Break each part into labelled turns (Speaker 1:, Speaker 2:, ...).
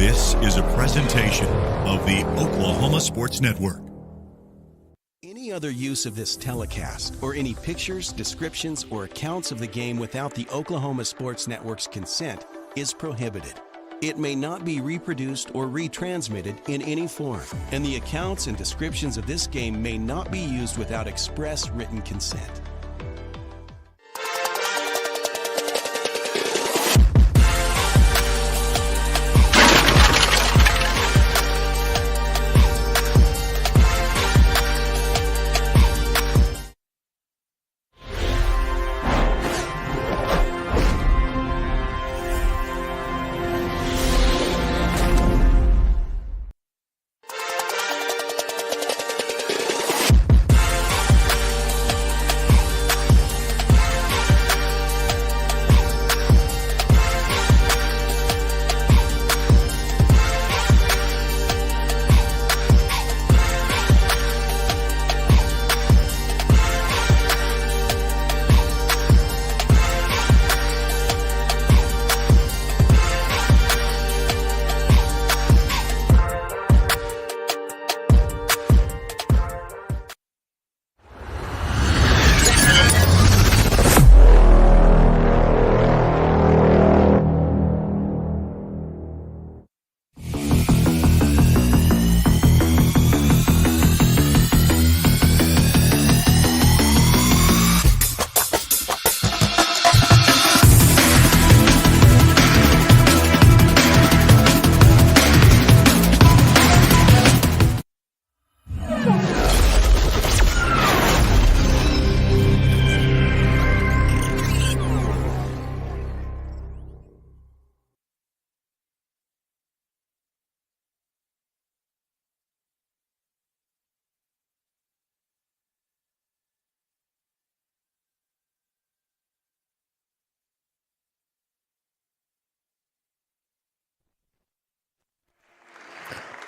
Speaker 1: This is a presentation of the Oklahoma Sports Network.
Speaker 2: Any other use of this telecast or any pictures, descriptions, or accounts of the game without the Oklahoma Sports Network's consent is prohibited. It may not be reproduced or retransmitted in any form, and the accounts and descriptions of this game may not be used without express written consent.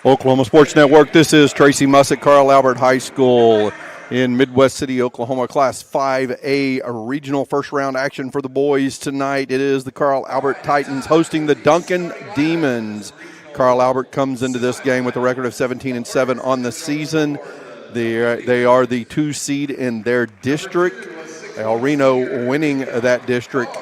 Speaker 3: Oklahoma Sports Network, this is Tracy Mussick, Carl Albert High School in Midwest City, Oklahoma. Class 5A regional first round action for the boys tonight. It is the Carl Albert Titans hosting the Duncan Demons. Carl Albert comes into this game with a record of 17-7 on the season. They are the 2 seed in their district. El Reno winning that district.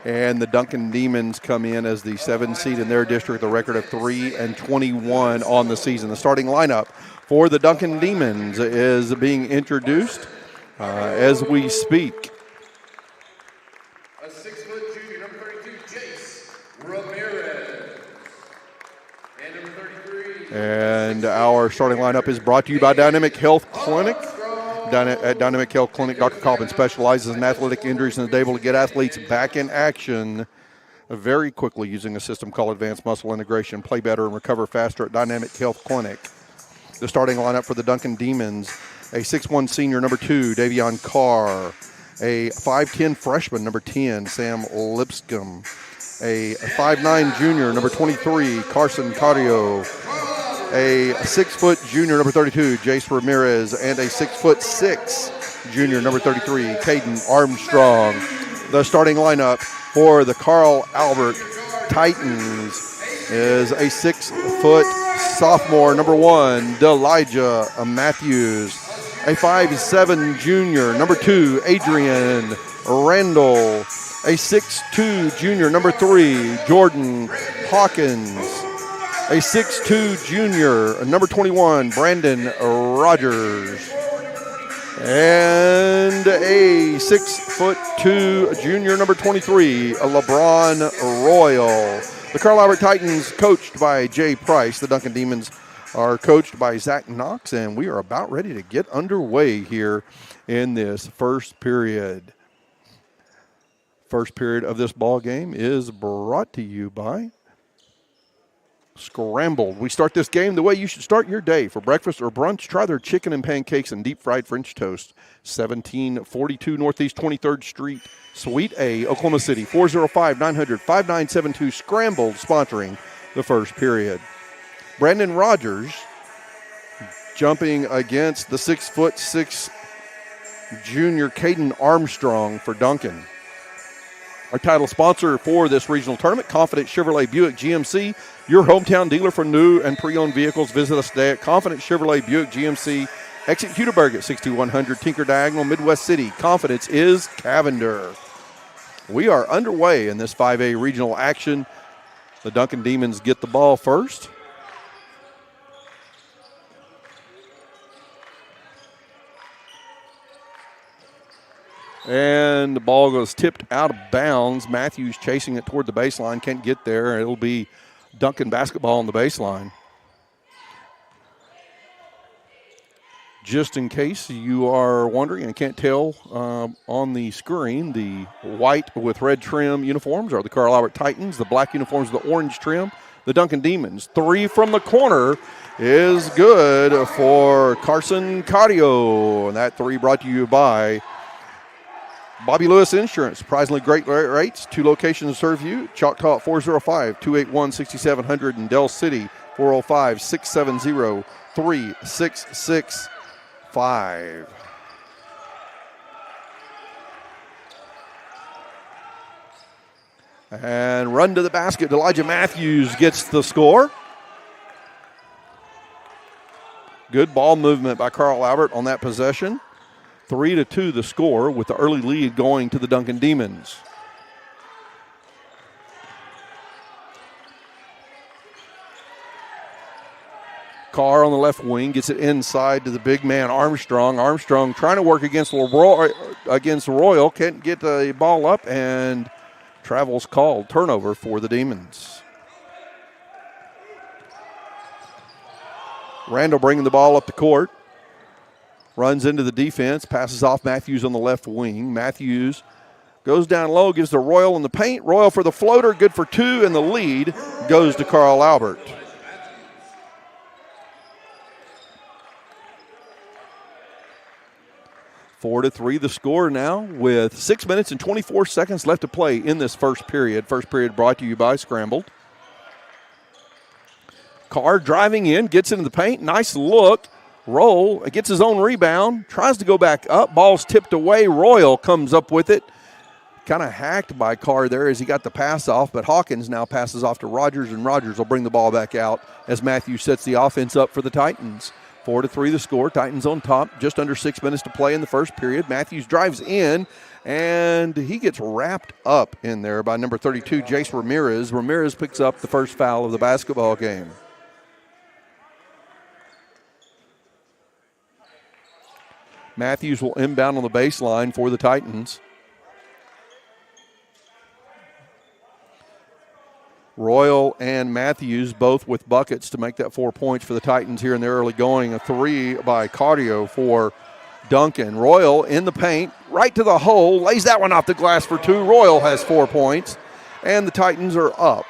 Speaker 3: And the Duncan Demons come in as the 7 seed in their district, a record of 3-21 on the season. The starting lineup for the Duncan Demons is being introduced as we speak.
Speaker 4: A 6-foot junior, number 32, Jace Ramirez. And number 33.
Speaker 3: And our starting lineup is brought to you by Dynamic Health Clinic. At Dynamic Health Clinic, Dr. Cobbin specializes in athletic injuries and is able to get athletes back in action very quickly using a system called Advanced Muscle Integration. Play better and recover faster at Dynamic Health Clinic. The starting lineup for the Duncan Demons, a 6'1 senior, number 2, Davion Carr. A 5'10 freshman, number 10, Sam Lipscomb. A 5'9 junior, number 23, Carson Cardio. A 6-foot junior, number 32, Jace Ramirez, and a 6'6" junior, number 33, Caden Armstrong. The starting lineup for the Carl Albert Titans is a 6-foot sophomore, number 1, Delijah Matthews. A 5'7" junior, number 2, Adrian Randall. A 6'2" junior, number 3, Jordan Hawkins. A 6'2" junior, number 21, Brandon Rogers. And a 6'2" junior, number 23, LeBron Royal. The Carl Albert Titans coached by Jay Price. The Duncan Demons are coached by Zach Knox, and we are about ready to get underway here in this first period. First period of this ball game is brought to you by Scrambled. We start this game the way you should start your day. For breakfast or brunch, try their chicken and pancakes and deep fried French toast. 1742 Northeast 23rd Street, Suite A, Oklahoma City. 405-900-5972. Scrambled sponsoring the first period. Brandon Rogers jumping against the 6'6" junior Caden Armstrong for Duncan. Our title sponsor for this regional tournament, Confident Chevrolet Buick GMC, your hometown dealer for new and pre-owned vehicles. Visit us today at Confident Chevrolet Buick GMC, exit Hudaberg at 6100 Tinker Diagonal, Midwest City. Confidence is Cavender. We are underway in this 5A regional action. The Duncan Demons get the ball first. And the ball goes tipped out of bounds. Matthews chasing it toward the baseline, can't get there. It'll be Duncan basketball on the baseline. Just in case you are wondering and can't tell on the screen, the white with red trim uniforms are the Carl Albert Titans. The black uniforms are the orange trim, the Duncan Demons. Three from the corner is good for Carson Cardio. And that three brought to you by Bobby Lewis Insurance. Surprisingly great rates. Two locations to serve you. Choctaw at 405-281-6700 in Del City, 405-670-3665. And run to the basket. Elijah Matthews gets the score. Good ball movement by Carl Albert on that possession. 3-2 the score, with the early lead going to the Duncan Demons. Carr on the left wing gets it inside to the big man Armstrong. Armstrong trying to work against Royal, can't get the ball up, and travel's called. Turnover for the Demons. Randall bringing the ball up the court. Runs into the defense, passes off Matthews on the left wing. Matthews goes down low, gives to Royal in the paint. Royal for the floater, good for two, and the lead goes to Carl Albert. Four to three the score now, with 6 minutes and 24 seconds left to play in this first period. First period brought to you by Scrambled. Carr driving in, gets into the paint. Nice look. Roll, gets his own rebound, tries to go back up. Ball's tipped away. Royal comes up with it. Kind of hacked by Carr there as he got the pass off, but Hawkins now passes off to Rogers, and Rogers will bring the ball back out as Matthews sets the offense up for the Titans. 4-3 the score. Titans on top. Just under 6 minutes to play in the first period. Matthews drives in, and he gets wrapped up in there by number 32, Jace Ramirez. Ramirez picks up the first foul of the basketball game. Matthews will inbound on the baseline for the Titans. Royal and Matthews both with buckets to make that 4 points for the Titans here in the early going. A three by Cardio for Duncan. Royal in the paint, right to the hole, lays that one off the glass for two. Royal has 4 points, and the Titans are up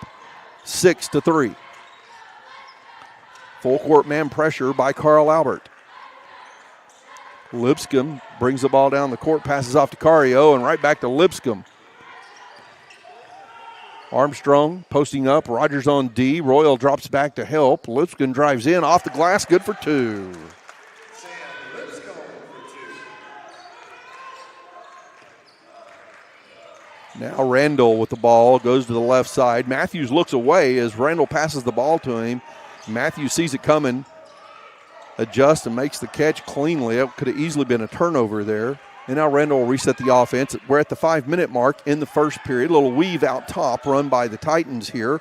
Speaker 3: 6-3. Full court man pressure by Carl Albert. Lipscomb brings the ball down the court, passes off to Cario, and right back to Lipscomb. Armstrong posting up, Rogers on D. Royal drops back to help. Lipscomb drives in, off the glass, good for two. Now Randall with the ball, goes to the left side. Matthews looks away as Randall passes the ball to him. Matthews sees it coming, adjusts and makes the catch cleanly. It could have easily been a turnover there. And now Randall will reset the offense. We're at the 5-minute mark in the first period. A little weave out top run by the Titans here.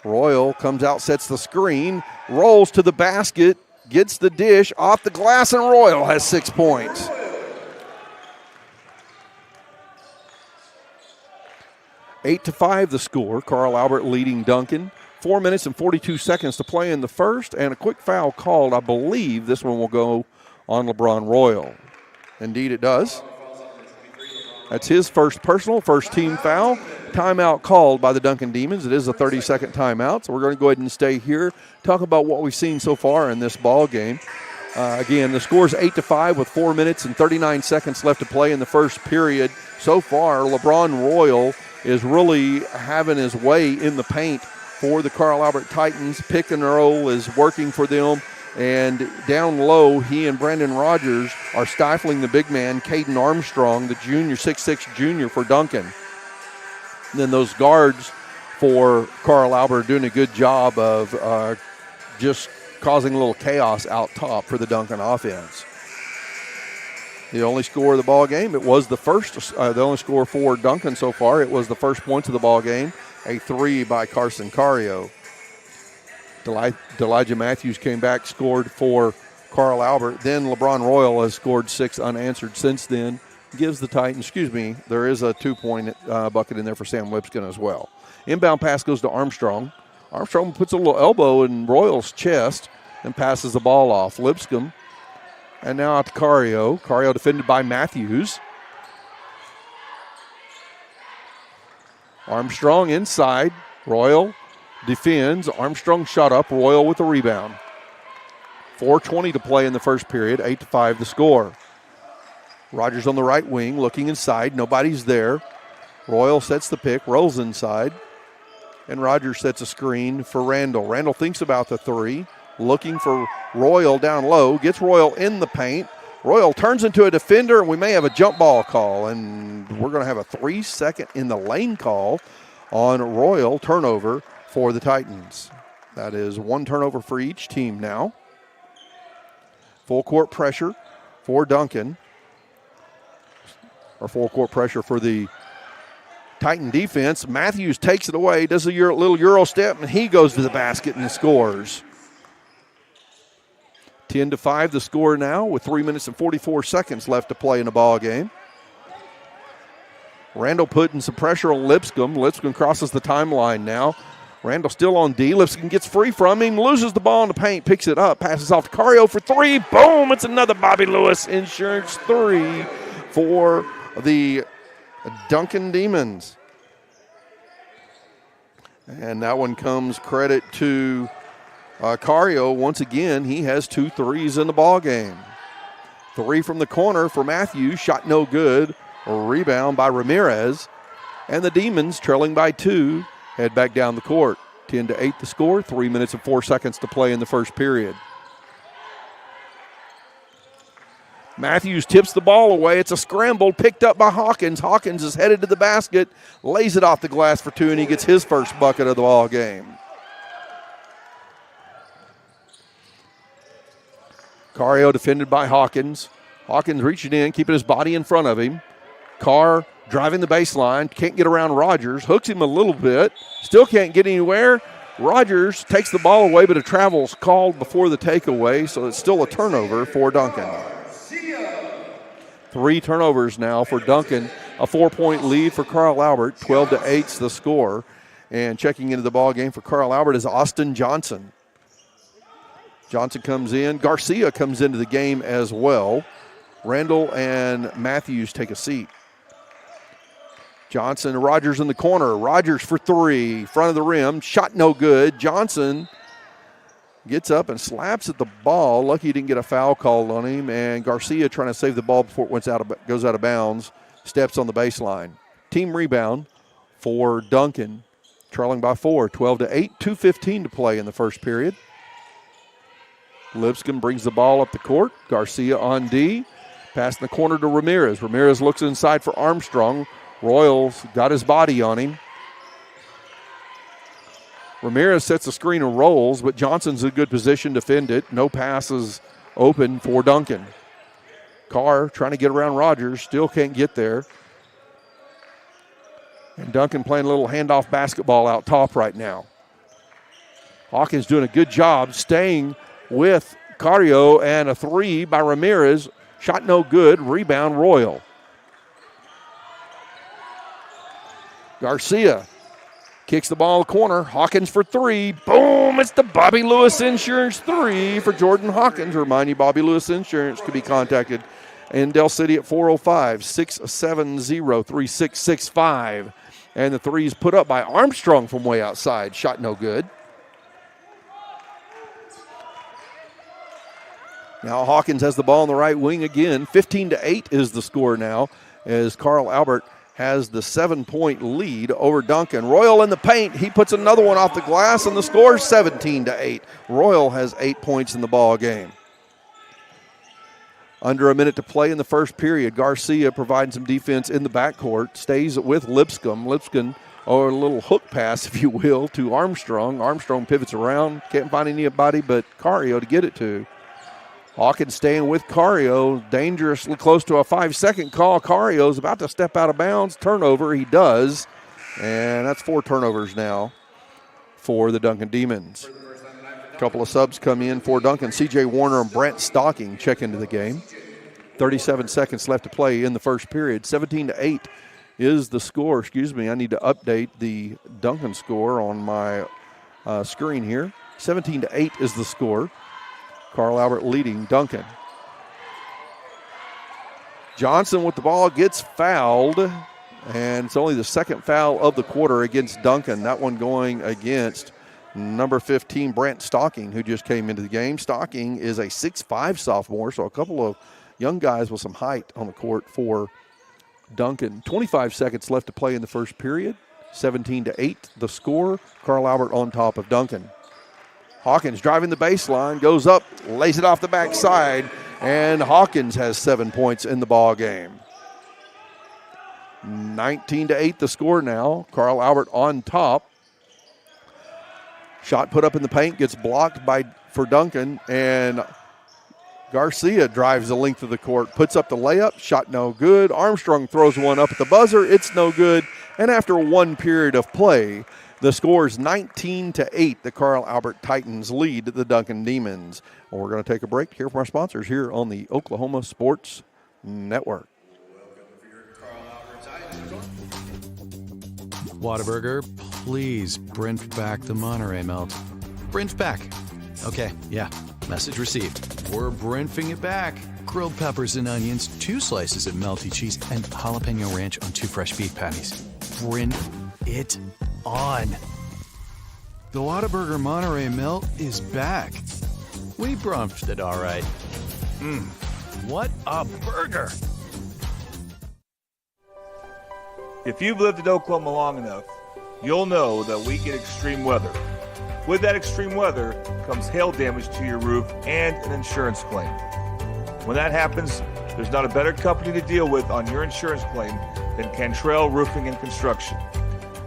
Speaker 3: Royal comes out, sets the screen, rolls to the basket, gets the dish off the glass, and Royal has 6 points. Eight to 5 the score. Carl Albert leading Duncan. 4 minutes and 42 seconds to play in the first, and a quick foul called. I believe this one will go on LeBron Royal. Indeed it does. That's his first personal, first team foul. Timeout called by the Duncan Demons. It is a 30-second timeout, so we're going to go ahead and stay here, talk about what we've seen so far in this ball game. Again, the score is 8-5 with 4 minutes and 39 seconds left to play in the first period. So far, LeBron Royal is really having his way in the paint for the Carl Albert Titans. Pick and roll is working for them. And down low, he and Brandon Rogers are stifling the big man, Caden Armstrong, the junior, 6'6 junior for Duncan. And then those guards for Carl Albert are doing a good job of just causing a little chaos out top for the Duncan offense. The only score of the ball game, it was the only score for Duncan so far. It was the first points of the ball game, a 3 by Carson Cario. Elijah Matthews came back, scored for Carl Albert. Then LeBron Royal has scored 6 unanswered since then. Gives the Titans, there is a 2-point bucket in there for Sam Lipscomb as well. Inbound pass goes to Armstrong. Armstrong puts a little elbow in Royal's chest and passes the ball off. Lipscomb, and now out to Cario. Cario defended by Matthews. Armstrong inside. Royal defends. Armstrong shot up. Royal with the rebound. 4:20 to play in the first period. 8-5 the score. Rogers on the right wing, looking inside. Nobody's there. Royal sets the pick, rolls inside. And Rogers sets a screen for Randall. Randall thinks about the 3, looking for Royal down low. Gets Royal in the paint. Royal turns into a defender, and we may have a jump ball call. And we're going to have a 3-second in the lane call on Royal turnover for the Titans. That is 1 turnover for each team now. Full court pressure for Duncan. Or full court pressure for the Titan defense. Matthews takes it away, does a little Euro step, and he goes to the basket and scores. 10-5 the score now with 3 minutes and 44 seconds left to play in the ball game. Randall putting some pressure on Lipscomb. Lipscomb crosses the timeline now. Randall still on D. Lipscomb gets free from him, loses the ball in the paint, picks it up, passes off to Cario for 3. Boom! It's another Bobby Lewis Insurance 3 for the Duncan Demons. And that one comes credit to Cario. Once again, he has 2 threes in the ball game. 3 from the corner for Matthews, shot no good. A rebound by Ramirez. And the Demons, trailing by 2, head back down the court. 10-8 the score, 3 minutes and 4 seconds to play in the first period. Matthews tips the ball away. It's a scramble picked up by Hawkins. Hawkins is headed to the basket, lays it off the glass for 2, and he gets his first bucket of the ball game. Cario defended by Hawkins. Hawkins reaching in, keeping his body in front of him. Carr driving the baseline, can't get around Rogers, hooks him a little bit, still can't get anywhere. Rogers takes the ball away, but a travel's called before the takeaway, so it's still a turnover for Duncan. 3 turnovers now for Duncan. A 4-point lead for Carl Albert. 12-8's the score. And checking into the ball game for Carl Albert is Austin Johnson. Johnson comes in. Garcia comes into the game as well. Randall and Matthews take a seat. Johnson, Rogers in the corner. Rogers for 3. Front of the rim. Shot no good. Johnson gets up and slaps at the ball. Lucky he didn't get a foul called on him. And Garcia trying to save the ball before it goes out of bounds. Steps on the baseline. Team rebound for Duncan. Trailing by 4, 12-8. 2:15 to play in the first period. Lipscomb brings the ball up the court. Garcia on D. Pass in the corner to Ramirez. Ramirez looks inside for Armstrong. Royals got his body on him. Ramirez sets the screen and rolls, but Johnson's in a good position to defend it. No passes open for Duncan. Carr trying to get around Rogers, still can't get there. And Duncan playing a little handoff basketball out top right now. Hawkins doing a good job staying with Cario, and a 3 by Ramirez. Shot no good. Rebound Royal. Garcia kicks the ball in the corner. Hawkins for 3. Boom! It's the Bobby Lewis Insurance 3 for Jordan Hawkins. Remind you, Bobby Lewis Insurance can be contacted in Del City at 405-670-3665. And the 3 is put up by Armstrong from way outside. Shot no good. Now Hawkins has the ball on the right wing again. 15-8 is the score now as Carl Albert has the 7-point lead over Duncan. Royal in the paint. He puts another one off the glass, and the score is 17-8. Royal has 8 points in the ball game. Under a minute to play in the first period. Garcia providing some defense in the backcourt. Stays with Lipscomb. Lipscomb or a little hook pass, if you will, to Armstrong. Armstrong pivots around, can't find anybody but Cario to get it to. Hawkins staying with Cario, dangerously close to a 5-second call. Cario's about to step out of bounds. Turnover, he does. And that's 4 turnovers now for the Duncan Demons. A couple of subs come in for Duncan. C.J. Warner and Brent Stocking check into the game. 37 seconds left to play in the first period. 17-8 is the score. Excuse me, I need to update the Duncan score on my screen here. 17-8 is the score. Carl Albert leading Duncan. Johnson with the ball gets fouled, and it's only the second foul of the quarter against Duncan. That one going against number 15, Brent Stocking, who just came into the game. Stocking is a 6'5 sophomore, so a couple of young guys with some height on the court for Duncan. 25 seconds left to play in the first period. 17-8 the score. Carl Albert on top of Duncan. Hawkins driving the baseline, goes up, lays it off the backside, and Hawkins has 7 points in the ball game. 19-8 the score now. Carl Albert on top. Shot put up in the paint, gets blocked for Duncan, and Garcia drives the length of the court, puts up the layup, shot no good. Armstrong throws one up at the buzzer, it's no good. And after one period of play, the score is 19-8. The Carl Albert Titans lead the Duncan Demons. Well, we're going to take a break to hear from our sponsors here on the Oklahoma Sports Network.
Speaker 5: Whataburger, please Brent back the Monterey melt. Brent back. Okay, yeah, message received. We're Brentfing it back. Grilled peppers and onions, 2 slices of melty cheese, and jalapeno ranch on 2 fresh beef patties. Brent it on. The Whataburger Monterey melt is back. We brumped it all right. What a burger!
Speaker 6: If you've lived in Oklahoma long enough, you'll know that we get extreme weather. With that extreme weather comes hail damage to your roof and an insurance claim. When that happens, there's not a better company to deal with on your insurance claim than Cantrell Roofing and Construction.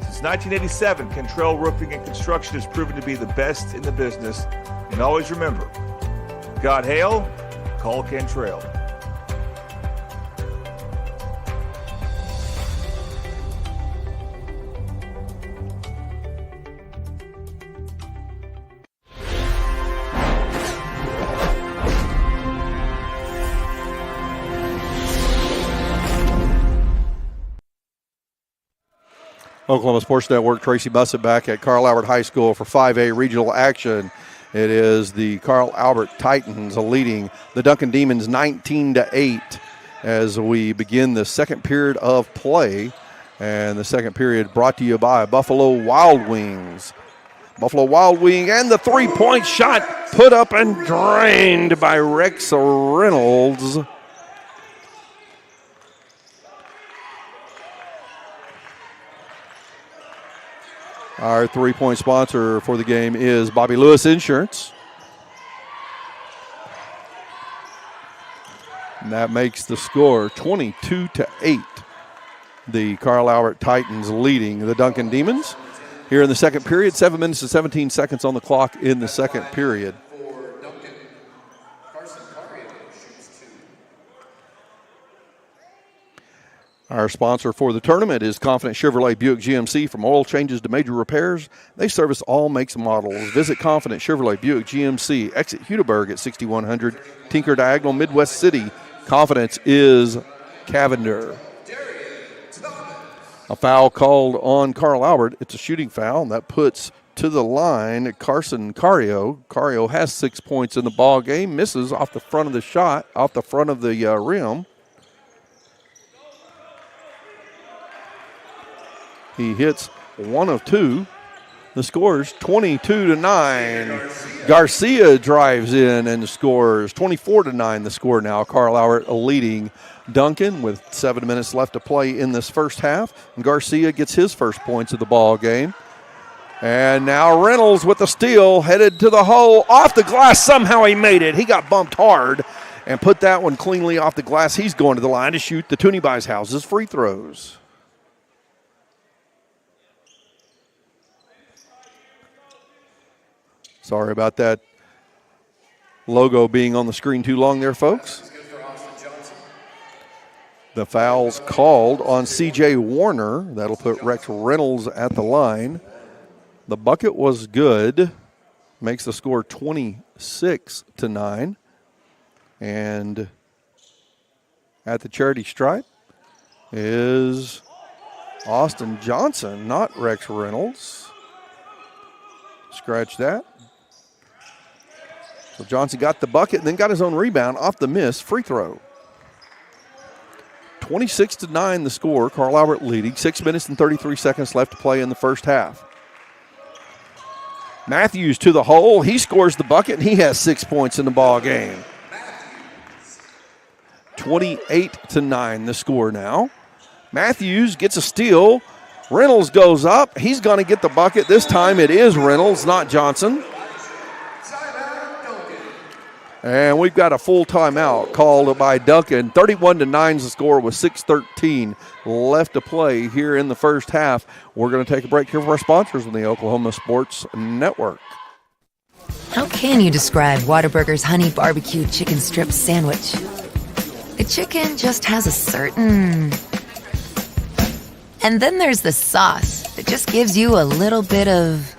Speaker 6: Since 1987, Cantrell Roofing and Construction has proven to be the best in the business. And always remember, got hail? Call Cantrell.
Speaker 3: Oklahoma Sports Network, Tracy Bussett back at Carl Albert High School for 5A regional action. It is the Carl Albert Titans leading the Duncan Demons 19-8 as we begin the second period of play. And the second period brought to you by Buffalo Wild Wings. Buffalo Wild Wing and the three-point shot put up and drained by Rex Reynolds. Our three-point sponsor for the game is Bobby Lewis Insurance. And that makes the score 22-8. The Carl Albert Titans leading the Duncan Demons. Here in the second period, 7 minutes and 17 seconds on the clock in the second period. Our sponsor for the tournament is Confident Chevrolet Buick GMC. From oil changes to major repairs, they service all makes and models. Visit Confident Chevrolet Buick GMC, exit Hudaburg at 6100 Tinker Diagonal, Midwest City. Confidence is Cavender. A foul called on Carl Albert. It's a shooting foul, and that puts to the line Carson Cario. Cario has 6 points in the ball game, misses off the front of the shot, off the front of the rim. He hits 1 of 2. The score is 22-9. Garcia drives in and scores 24-9. The score now. Carl Albert leading Duncan with 7 minutes left to play in this first half. And Garcia gets his first points of the ball game. And now Reynolds with the steal, headed to the hole, off the glass. Somehow he made it. He got bumped hard and put that one cleanly off the glass. He's going to the line to shoot the Toonie Buys Houses free throws. Sorry about that logo being on the screen too long there, folks. The foul's called on C.J. Warner. That'll put Rex Reynolds at the line. The bucket was good. Makes the score 26-9. And at the charity stripe is Austin Johnson, not Rex Reynolds. Scratch that. So Johnson got the bucket and then got his own rebound off the miss free throw. 26-9 the score. Carl Albert leading. 6 minutes and 33 seconds left to play in the first half. Matthews to the hole. He scores the bucket, and he has 6 points in the ball game. 28-9 the score now. Matthews gets a steal. Reynolds goes up. He's going to get the bucket. This time it is Reynolds, not Johnson. And we've got a full timeout called by Duncan. 31-9 is the score with 6:13 left to play here in the first half. We're going to take a break here for our sponsors on the Oklahoma Sports Network.
Speaker 7: How can you describe Whataburger's honey barbecue chicken strip sandwich? The chicken just has a certain... And then there's the sauce that just gives you a little bit of...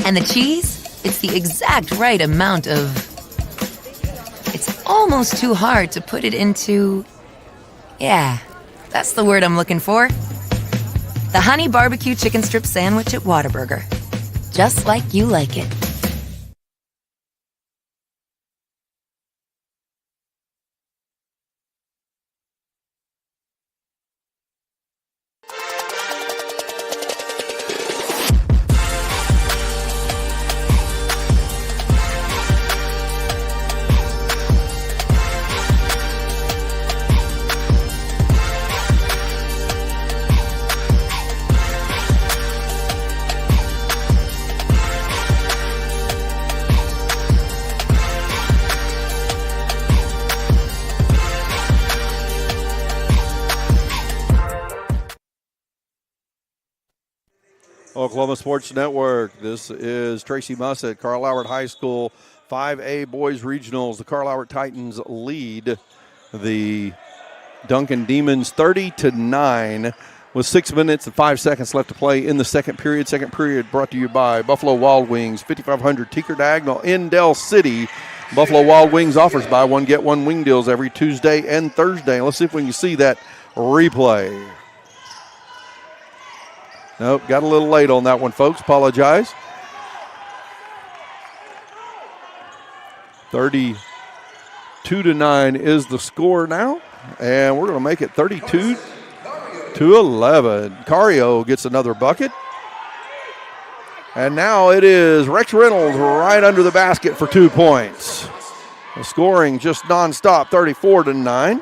Speaker 7: And the cheese? It's the exact right amount of... It's almost too hard to put it into... Yeah, that's the word I'm looking for. The honey barbecue chicken strip sandwich at Whataburger. Just like you like it.
Speaker 3: Oklahoma Sports Network. This is Tracy Mussett, Carl Albert High School 5A Boys Regionals. The Carl Albert Titans lead the Duncan Demons 30-9 with 6 minutes and 5 seconds left to play in the second period. Second period brought to you by Buffalo Wild Wings, 5500 Tinker Diagonal in Del City. Buffalo Wild Wings offers buy one, get one wing deals every Tuesday and Thursday. Let's see if we can see that replay. Nope, got a little late on that one, folks. Apologize. 32-9 is the score now, and we're going to make it 32-11. Cario gets another bucket. And now it is Rex Reynolds right under the basket for 2 points. The scoring just nonstop, 34-9.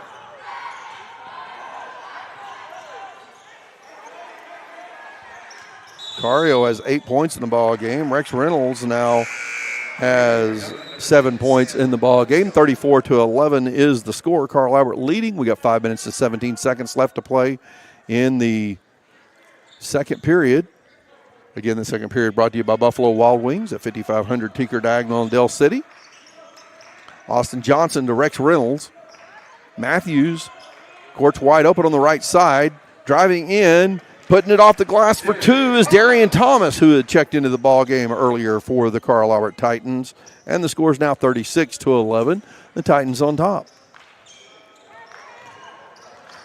Speaker 3: Cario has 8 points in the ball game. Rex Reynolds now has 7 points in the ball game. 34-11 is the score. Carl Albert leading. We got 5 minutes and 17 seconds left to play in the second period. Again, the second period brought to you by Buffalo Wild Wings at 5500 Tinker Diagonal in Del City. Austin Johnson to Rex Reynolds. Matthews, court's wide open on the right side, driving in. Putting it off the glass for two is Darian Thomas, who had checked into the ball game earlier for the Carl Albert Titans. And the score is now 36-11. The Titans on top.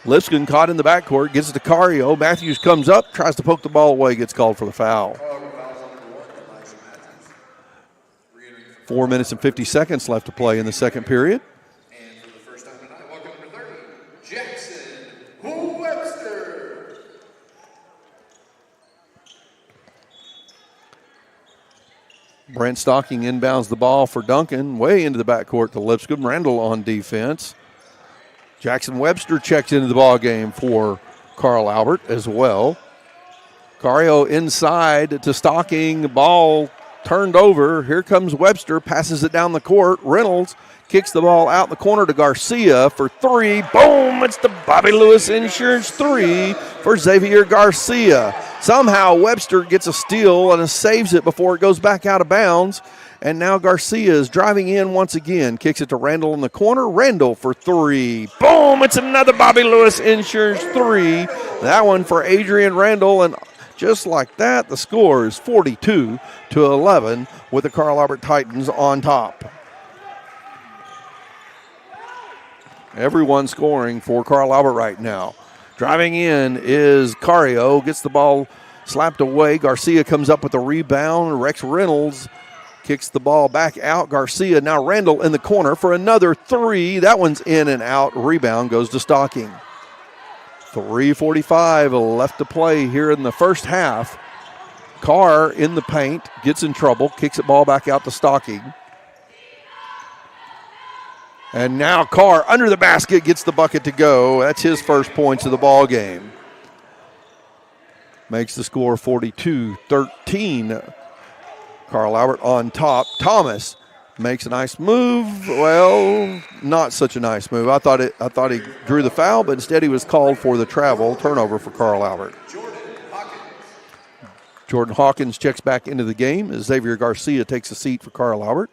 Speaker 3: Lipscomb caught in the backcourt, gets it to Cario. Matthews comes up, tries to poke the ball away, gets called for the foul. 4 minutes and 50 seconds left to play in the second period.
Speaker 4: And for the first time tonight, welcome number 30, Jackson Webster.
Speaker 3: Brent Stocking inbounds the ball for Duncan, way into the backcourt to Lipscomb. Randall on defense. Jackson Webster checks into the ball game for Carl Albert as well. Cario inside to Stocking, ball turned over. Here comes Webster, passes it down the court. Reynolds kicks the ball out in the corner to Garcia for three. Boom! It's the Bobby Lewis Insurance three for Xavier Garcia. Somehow Webster gets a steal and saves it before it goes back out of bounds. And now Garcia is driving in once again. Kicks it to Randall in the corner. Randall for three. Boom! It's another Bobby Lewis Insurance three. That one for Adrian Randall. And just like that, the score is 42-11 with the Carl Albert Titans on top. Everyone scoring for Carl Albert right now. Driving in is Cario. Gets the ball slapped away. Garcia comes up with the rebound. Rex Reynolds kicks the ball back out. Garcia, now Randall in the corner for another three. That one's in and out. Rebound goes to Stocking. 3:45 left to play here in the first half. Carr in the paint, gets in trouble, kicks the ball back out to Stocking. And now Carr under the basket gets the bucket to go. That's his first points of the ball game. Makes the score 42-13. Carl Albert on top. Thomas makes a nice move. Well, not such a nice move. I thought he drew the foul, but instead he was called for the travel. Turnover for Carl Albert. Jordan Hawkins checks back into the game as Xavier Garcia takes a seat for Carl Albert.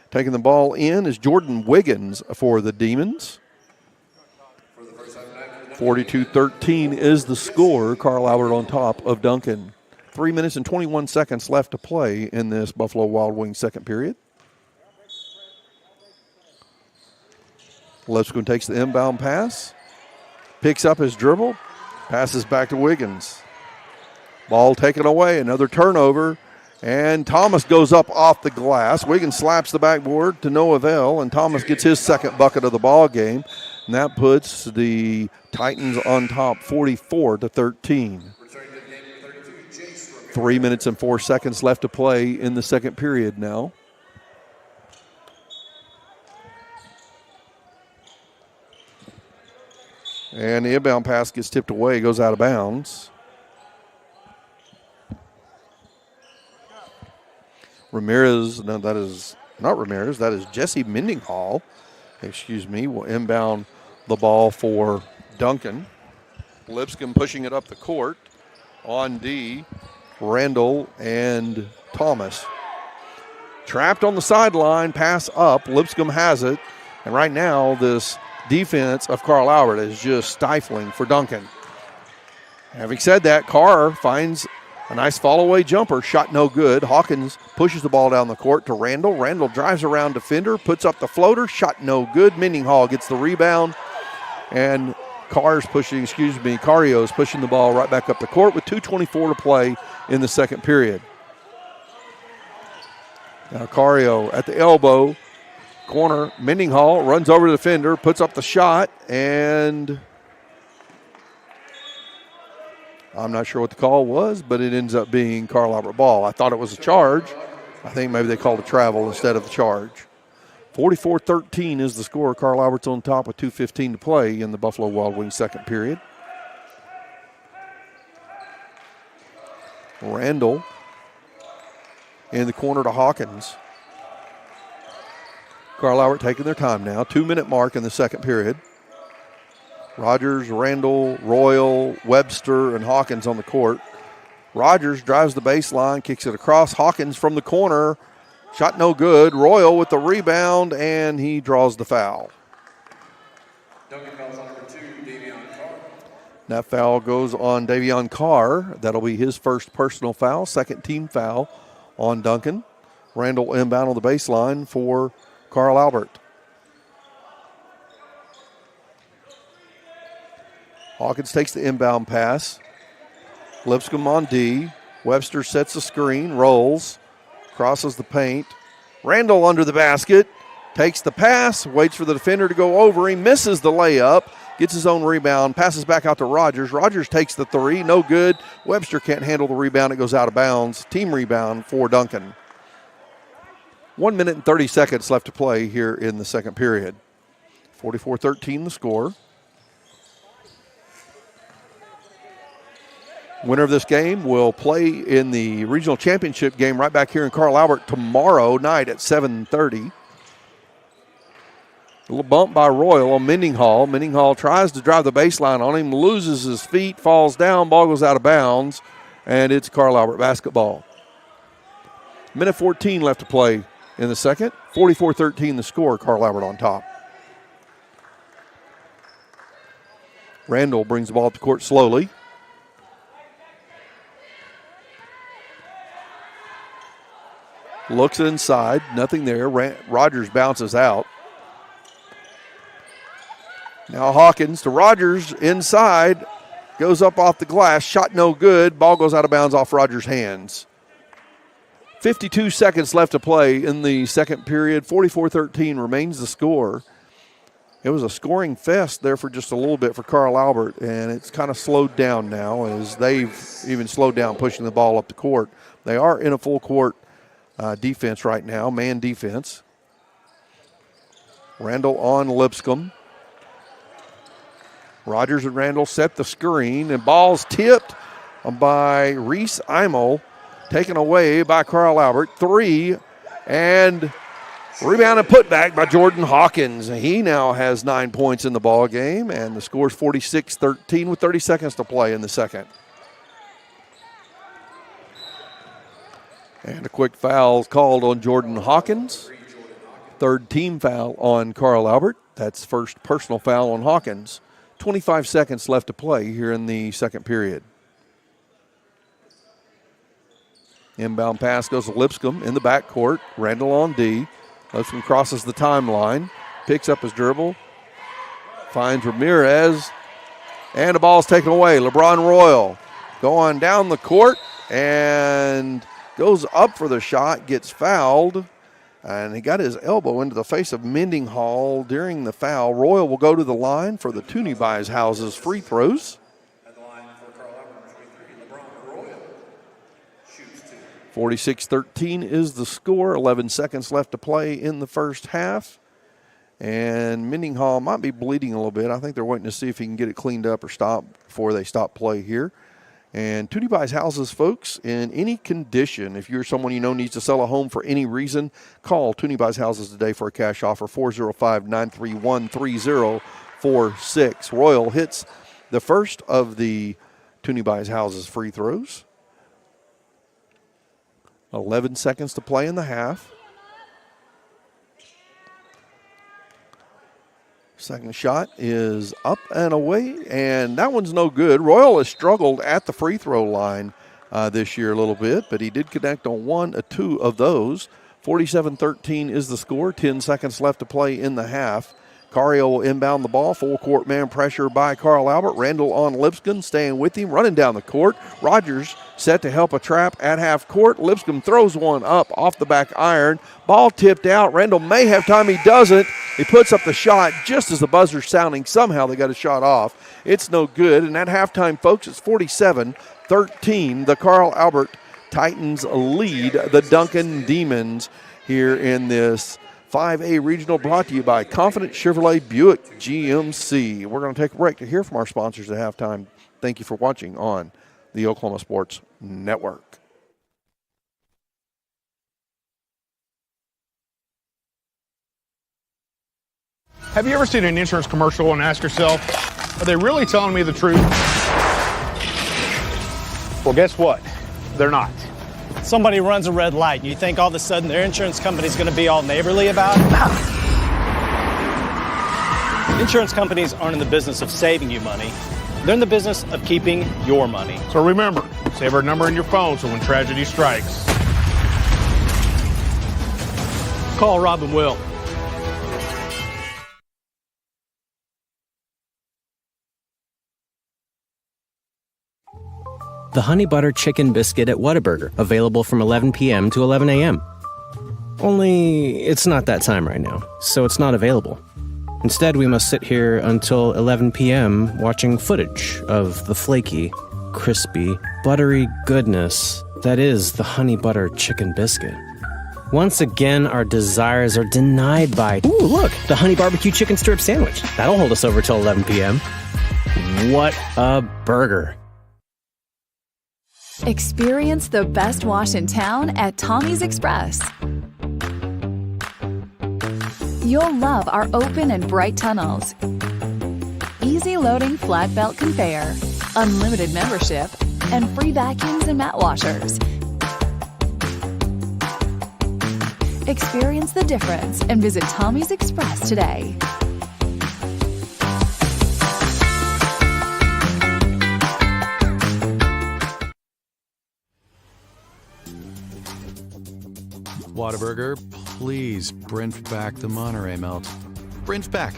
Speaker 3: Taking the ball in is Jordan Wiggins for the Demons. 42-13 is the score. Carl Albert on top of Duncan. 3 minutes and 21 seconds left to play in this Buffalo Wild Wings second period. Lipscomb takes the inbound pass, picks up his dribble, passes back to Wiggins. Ball taken away, another turnover, and Thomas goes up off the glass. Wiggins slaps the backboard to no avail, and Thomas gets his second bucket of the ball game, and that puts the Titans on top 44-13. 3 minutes and 4 seconds left to play in the second period now. And the inbound pass gets tipped away, goes out of bounds. Ramirez, no, that is not Ramirez, that is Jesse Mendinghall, will inbound the ball for Duncan. Lipscomb pushing it up the court on D. Randall and Thomas. Trapped on the sideline, pass up. Lipscomb has it. And right now, this defense of Carl Albert is just stifling for Duncan. Having said that, Carr finds a nice fall-away jumper. Shot no good. Hawkins pushes the ball down the court to Randall. Randall drives around defender, puts up the floater. Shot no good. Mendenhall gets the rebound. And Cario's pushing the ball right back up the court with 2:24 to play in the second period. Now Cario at the elbow, corner, Mendenhall runs over to the defender, puts up the shot, and I'm not sure what the call was, but it ends up being Carl Albert ball. I thought it was a charge. I think maybe they called a travel instead of the charge. 44-13 is the score. Carl Albert's on top with 2:15 to play in the Buffalo Wild Wings second period. Randall in the corner to Hawkins. Carl Albert taking their time now. 2-minute mark in the second period. Rogers, Randall, Royal, Webster, and Hawkins on the court. Rogers drives the baseline, kicks it across. Hawkins from the corner. Shot no good. Royal with the rebound, and he draws the foul.
Speaker 4: Duncan fouls on number 2, Davion Carr.
Speaker 3: That foul goes on Davion Carr. That'll be his first personal foul, second team foul on Duncan. Randall inbound on the baseline for Carl Albert. Hawkins takes the inbound pass. Lipscomb on D. Webster sets the screen, rolls, crosses the paint. Randall under the basket, takes the pass, waits for the defender to go over him, misses the layup, gets his own rebound, passes back out to Rogers. Rogers takes the three, no good. Webster can't handle the rebound, it goes out of bounds. Team rebound for Duncan. 1 minute and 30 seconds left to play here in the second period. 44-13 the score. Winner of this game will play in the regional championship game right back here in Carl Albert tomorrow night at 7:30. A little bump by Royal on Mendenhall. Mendenhall tries to drive the baseline on him, loses his feet, falls down, ball goes out of bounds, and it's Carl Albert basketball. Minute 14 left to play in the second. 44-13 the score, Carl Albert on top. Randall brings the ball up the court slowly. Looks inside, nothing there. Rogers bounces out. Now Hawkins to Rogers inside. Goes up off the glass. Shot no good. Ball goes out of bounds off Rogers' hands. 52 seconds left to play in the second period. 44-13 remains the score. It was a scoring fest there for just a little bit for Carl Albert, and it's kind of slowed down now as they've even slowed down pushing the ball up the court. They are in a full court defense right now, man defense. Randall on Lipscomb. Rogers and Randall set the screen, and ball's tipped by Reese Imel, taken away by Carl Albert. 3, and rebound and put back by Jordan Hawkins. He now has 9 points in the ball game, and the score's 46-13 with 30 seconds to play in the second. And a quick foul called on Jordan Hawkins. Third team foul on Carl Albert. That's first personal foul on Hawkins. 25 seconds left to play here in the second period. Inbound pass goes to Lipscomb in the backcourt. Randall on D. Lipscomb crosses the timeline. Picks up his dribble. Finds Ramirez. And the ball's taken away. LeBron Royal going down the court and goes up for the shot, gets fouled, and he got his elbow into the face of Mendenhall during the foul. Royal will go to the line for the Toonie Buys Houses free throws.
Speaker 4: At the line for Carl Albert, 23, LeBron Royal shoots
Speaker 3: 46-13 is the score. 11 seconds left to play in the first half. And Mendenhall might be bleeding a little bit. I think they're waiting to see if he can get it cleaned up or stop before they stop play here. And Toonie Buys Houses, folks, in any condition, if you're someone you know needs to sell a home for any reason, call Toonie Buys Houses today for a cash offer, 405-931-3046. Royal hits the first of the Toonie Buys Houses free throws. 11 seconds to play in the half. Second shot is up and away, and that one's no good. Royal has struggled at the free throw line this year a little bit, but he did connect on 1 or 2 of those. 47-13 is the score. 10 seconds left to play in the half. Cario will inbound the ball. Full court man pressure by Carl Albert. Randall on Lipscomb, staying with him, running down the court. Rogers set to help a trap at half court. Lipscomb throws one up off the back iron. Ball tipped out. Randall may have time. He doesn't. He puts up the shot just as the buzzer's sounding. Somehow they got a shot off. It's no good. And at halftime, folks, it's 47-13. The Carl Albert Titans lead the Duncan Demons here in this 5A Regional, brought to you by Confident Chevrolet Buick GMC. We're going to take a break to hear from our sponsors at halftime. Thank you for watching on the Oklahoma Sports Network.
Speaker 8: Have you ever seen an insurance commercial and ask yourself, are they really telling me the truth? Well, guess what? They're not.
Speaker 9: Somebody runs a red light and you think all of a sudden their insurance company's going to be all neighborly about it? Insurance companies aren't in the business of saving you money. They're in the business of keeping your money.
Speaker 8: So remember, save our number in your phone so when tragedy strikes, call Rob and Will.
Speaker 10: The Honey Butter Chicken Biscuit at Whataburger, available from 11 p.m. to 11 a.m. Only it's not that time right now, so it's not available. Instead, we must sit here until 11 p.m. watching footage of the flaky, crispy, buttery goodness that is the Honey Butter Chicken Biscuit. Once again, our desires are denied by, ooh, look, the Honey Barbecue Chicken Strip Sandwich. That'll hold us over till 11 p.m. What a burger.
Speaker 11: Experience the best wash in town at Tommy's Express. You'll love our open and bright tunnels, easy loading flat belt conveyor, unlimited membership, and free vacuums and mat washers. Experience the difference and visit Tommy's Express today.
Speaker 5: Whataburger, please Brent back the Monterey melt. Brent back.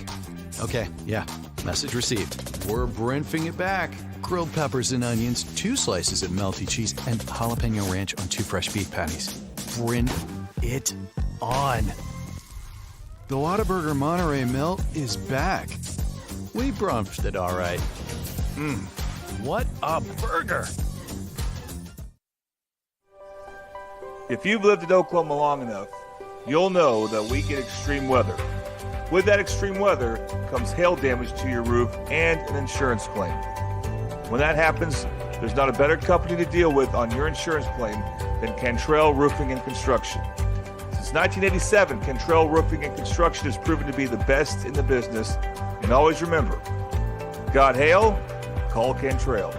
Speaker 5: Okay, yeah, message received. We're Brentfing it back. Grilled peppers and onions, 2 slices of melty cheese, and jalapeno ranch on 2 fresh beef patties. Brent it on. The Whataburger Monterey melt is back. We brunched it all right. What a burger!
Speaker 6: If you've lived in Oklahoma long enough, you'll know that we get extreme weather. With that extreme weather comes hail damage to your roof and an insurance claim. When that happens, there's not a better company to deal with on your insurance claim than Cantrell Roofing and Construction. Since 1987, Cantrell Roofing and Construction has proven to be the best in the business. And always remember, got hail? Call Cantrell.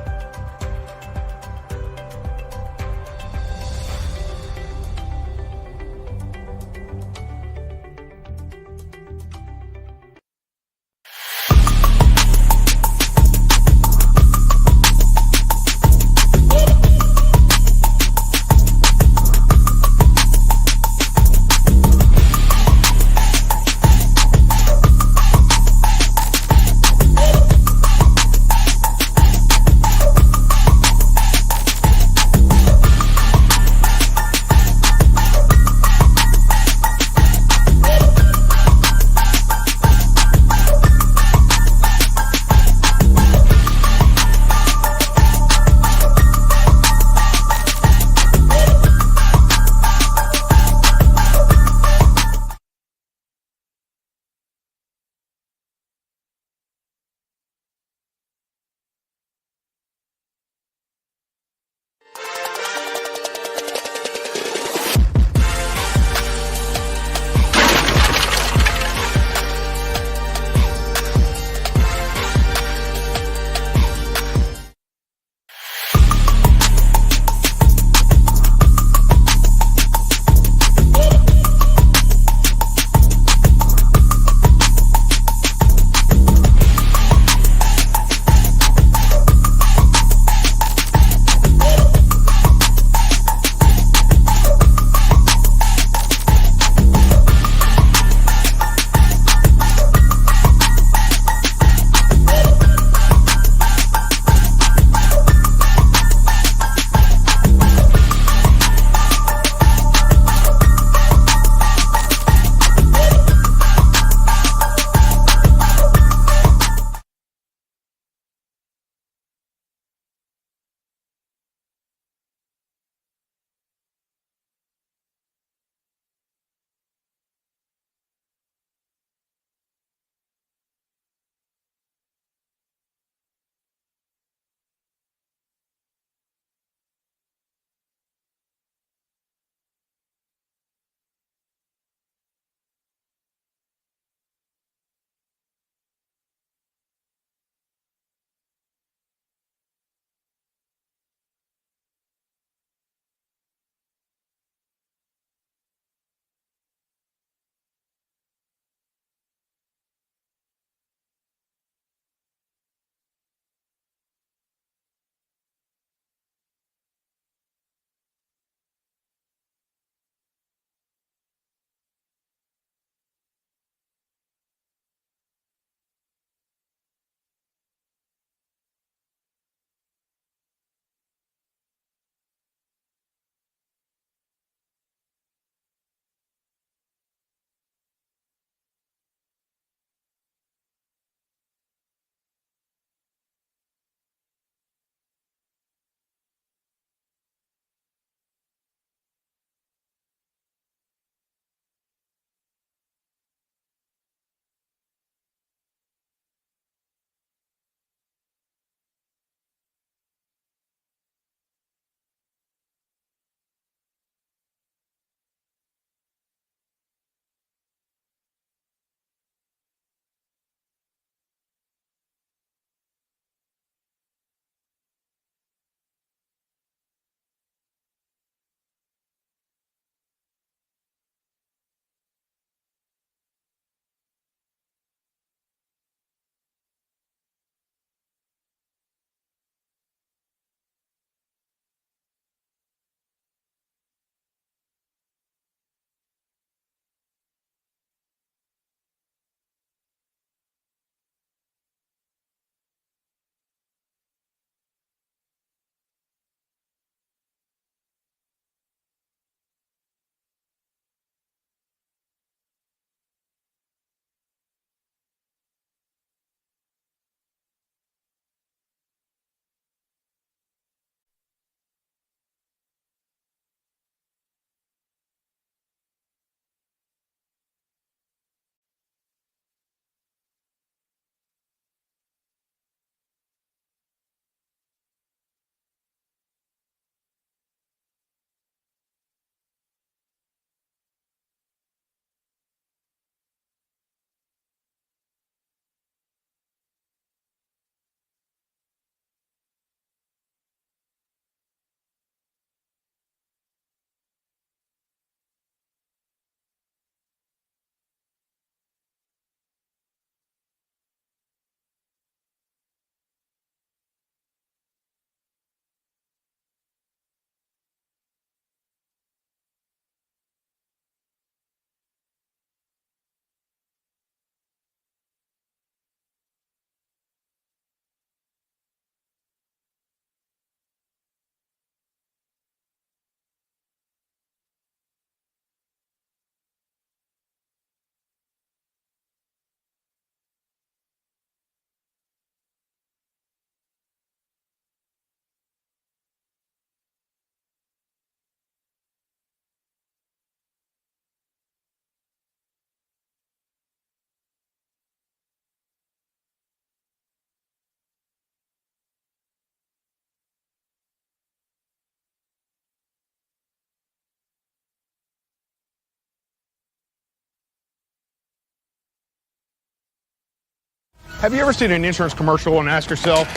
Speaker 8: Have you ever seen an insurance commercial and asked yourself,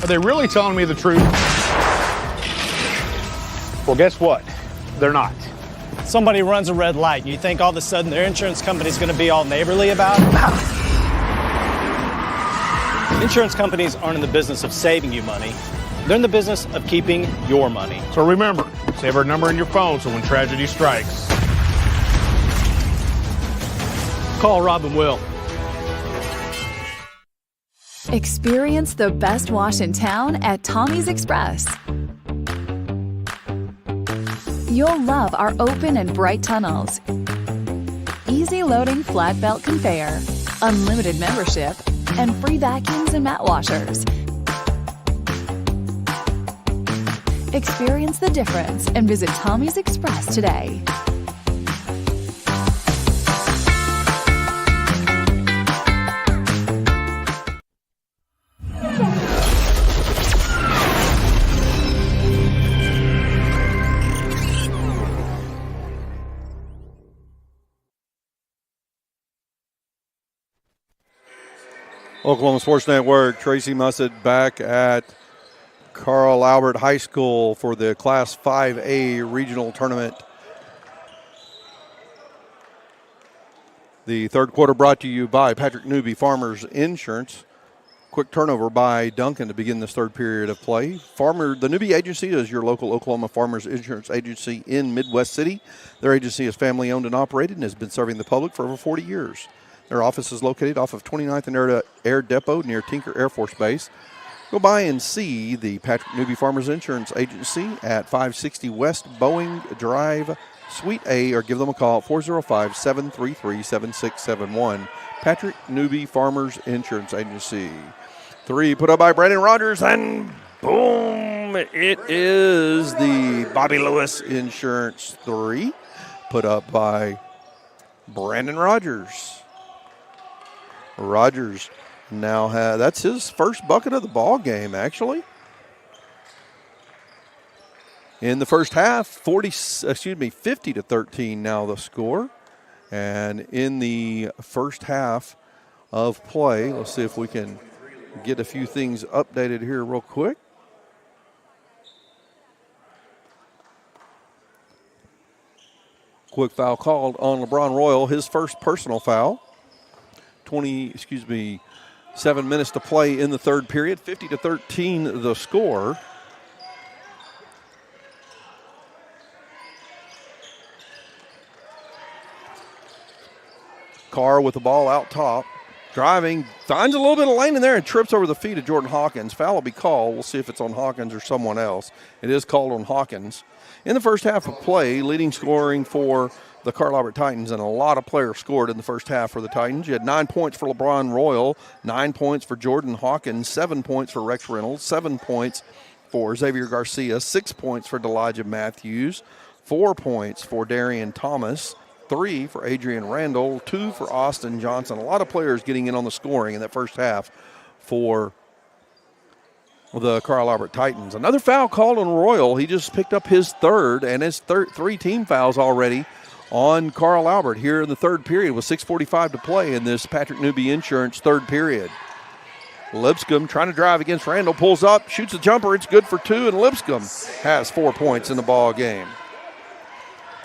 Speaker 8: are they really telling me the truth? Well, guess what? They're not.
Speaker 9: Somebody runs a red light, and you think all of a sudden their insurance company's going to be all neighborly about it? Insurance companies aren't in the business of saving you money. They're in the business of keeping your money.
Speaker 8: So remember, save our number in your phone so when tragedy strikes, call Rob and Will.
Speaker 11: Experience the best wash in town at Tommy's Express. You'll love our open and bright tunnels, easy loading flat belt conveyor, unlimited membership, and free vacuums and mat washers. Experience the difference and visit Tommy's Express today.
Speaker 3: Oklahoma Sports Network, Tracy Mussett back at Carl Albert High School for the Class 5A regional tournament. The third quarter brought to you by Patrick Newby Farmers Insurance. Quick turnover by Duncan to begin this third period of play. The Newby Agency is your local Oklahoma Farmers Insurance agency in Midwest City. Their agency is family owned and operated and has been serving the public for over 40 years. Their office is located off of 29th and Air Depot near Tinker Air Force Base. Go by and see the Patrick Newby Farmers Insurance Agency at 560 West Boeing Drive, Suite A, or give them a call at 405-733-7671. Patrick Newby Farmers Insurance Agency. Three put up by Brandon Rogers, and boom, it is the Bobby Lewis Insurance three put up by Brandon Rogers. Rogers now that's his first bucket of the ball game, actually. In the first half, 50-13 now the score. And in the first half of play, let's see if we can get a few things updated here real quick. Quick foul called on LeBron Royal, his first personal foul. 7 minutes to play in the third period. 50-13 the score. Carr with the ball out top. Driving, finds a little bit of lane in there and trips over the feet of Jordan Hawkins. Foul will be called. We'll see if it's on Hawkins or someone else. It is called on Hawkins. In the first half of play, leading scoring for the Carl Albert Titans, and a lot of players scored in the first half for the Titans. You had 9 points for LeBron Royal, 9 points for Jordan Hawkins, 7 points for Rex Reynolds, 7 points for Xavier Garcia, 6 points for D'Elijah Matthews, 4 points for Darian Thomas, 3 for Adrian Randall, 2 for Austin Johnson. A lot of players getting in on the scoring in that first half for the Carl Albert Titans. Another foul called on Royal. He just picked up his third, and his 3 team fouls already on Carl Albert here in the third period with 6:45 to play in this Patrick Newby Insurance third period. Lipscomb trying to drive against Randall, pulls up, shoots a jumper. It's good for 2, and Lipscomb has 4 points in the ball game.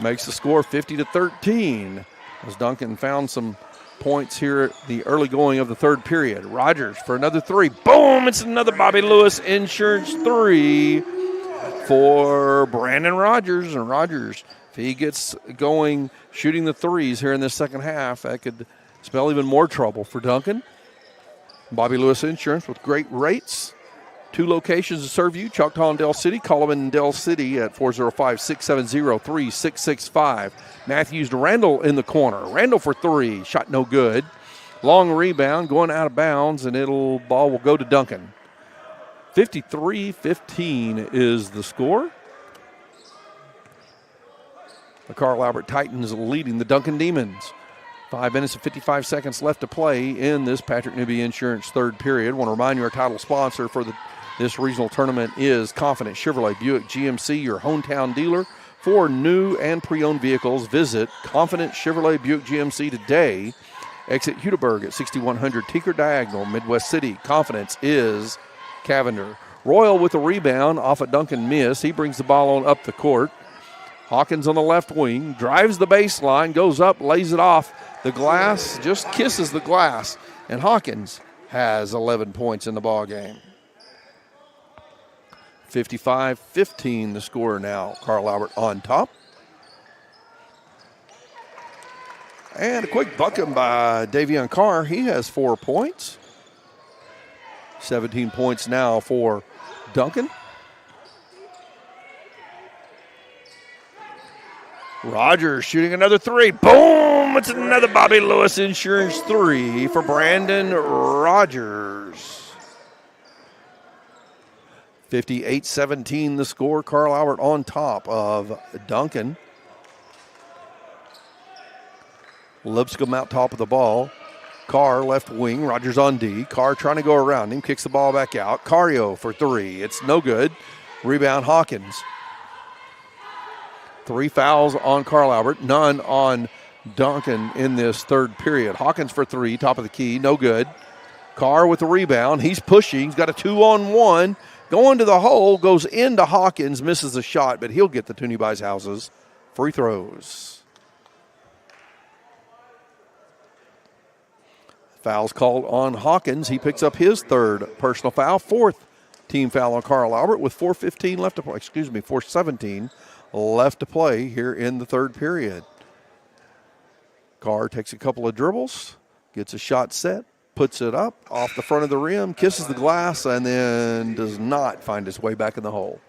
Speaker 3: Makes the score 50-13 as Duncan found some points here at the early going of the third period. Rogers for another 3. Boom! It's another Bobby Lewis Insurance 3 for Brandon Rogers. And Rogers, if he gets going shooting the threes here in this second half, that could spell even more trouble for Duncan. Bobby Lewis Insurance with great rates. 2 locations to serve you, Choctaw and Del City. Call them in Del City at 405-670-3665. Matthews to Randall in the corner. Randall for 3, shot no good. Long rebound, going out of bounds, and ball will go to Duncan. 53-15 is the score. The Carl Albert Titans leading the Duncan Demons. 5 minutes and 55 seconds left to play in this Patrick Newby Insurance third period. I want to remind you our title sponsor for this regional tournament is Confident Chevrolet Buick GMC, your hometown dealer for new and pre-owned vehicles. Visit Confident Chevrolet Buick GMC today Exit Hudeberg at 6100 Tinker Diagonal, Midwest City. Confidence is Cavender. Royal with a rebound off a Duncan miss. He brings the ball on up the court. Hawkins on the left wing, drives the baseline, goes up, lays it off the glass, just kisses the glass. And Hawkins has 11 points in the ball game. 55-15 the score now. Carl Albert on top. And a quick bucket by Davion Carr. He has 4 points. 17 points now for Duncan. Rogers shooting another three. Boom! It's another Bobby Lewis Insurance three for Brandon Rogers. 58-17 the score. Carl Albert on top of Duncan. Lipscomb out top of the ball. Carr left wing. Rogers on D. Carr trying to go around him. Kicks the ball back out. Cario for three. It's no good. Rebound Hawkins. 3 fouls on Carl Albert. None on Duncan in this third period. Hawkins for three. Top of the key. No good. Carr with the rebound. He's pushing. He's got a 2-on-1. Going to the hole. Goes into Hawkins. Misses the shot, but he'll get the Toonie Buys Houses free throws. Foul's called on Hawkins. He picks up his third personal foul. Fourth team foul on Carl Albert with 4:15 left to play. 4:17 left to play here in the third period. Carr takes a couple of dribbles, gets a shot set, puts it up off the front of the rim, kisses the glass, and then does not find his way back in the hole.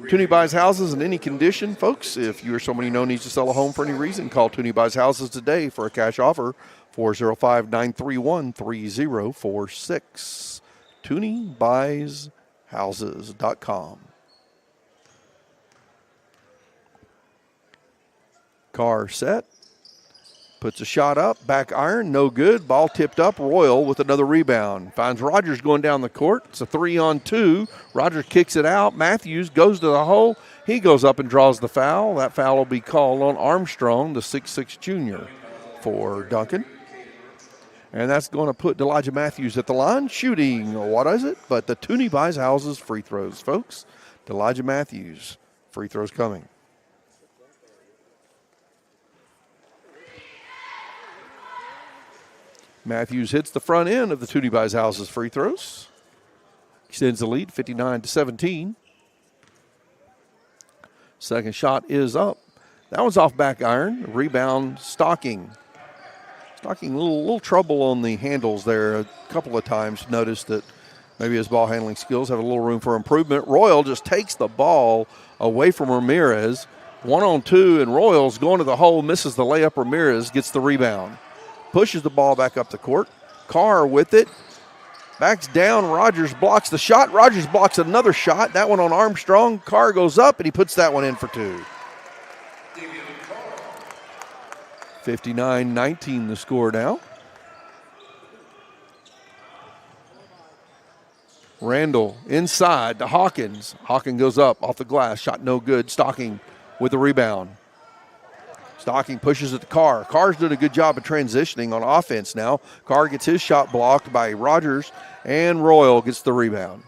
Speaker 3: Toonie Buys Houses in any condition, folks. If you or somebody you know needs to sell a home for any reason, call Toonie Buys Houses today for a cash offer. 405-931-3046. ToonieBuysHouses.com. Carr set. Puts a shot up. Back iron. No good. Ball tipped up. Royal with another rebound. Finds Rogers going down the court. It's a 3-on-2. Rogers kicks it out. Matthews goes to the hole. He goes up and draws the foul. That foul will be called on Armstrong, the 6'6 junior for Duncan. And that's going to put Elijah Matthews at the line shooting, what is it? But the Toonie Buys Houses free throws, folks. Elijah Matthews, free throws coming. Matthews hits the front end of the Toonie Buys Houses free throws. Extends the lead, 59-17. Second shot is up. That was off back iron. Rebound, Stocking. Stocking a little trouble on the handles there a couple of times. Noticed that maybe his ball handling skills have a little room for improvement. Royal just takes the ball away from Ramirez. 1-on-2, and Royal's going to the hole, misses the layup. Ramirez gets the rebound. Pushes the ball back up the court. Carr with it. Backs down. Rogers blocks the shot. Rogers blocks another shot. That one on Armstrong. Carr goes up, and he puts that one in for two. 59-19 the score now. Randall inside to Hawkins. Hawkins goes up off the glass. Shot no good. Stocking with the rebound. Stocking pushes it to Carr. Carr's doing a good job of transitioning on offense now. Carr gets his shot blocked by Rogers, and Royal gets the rebound.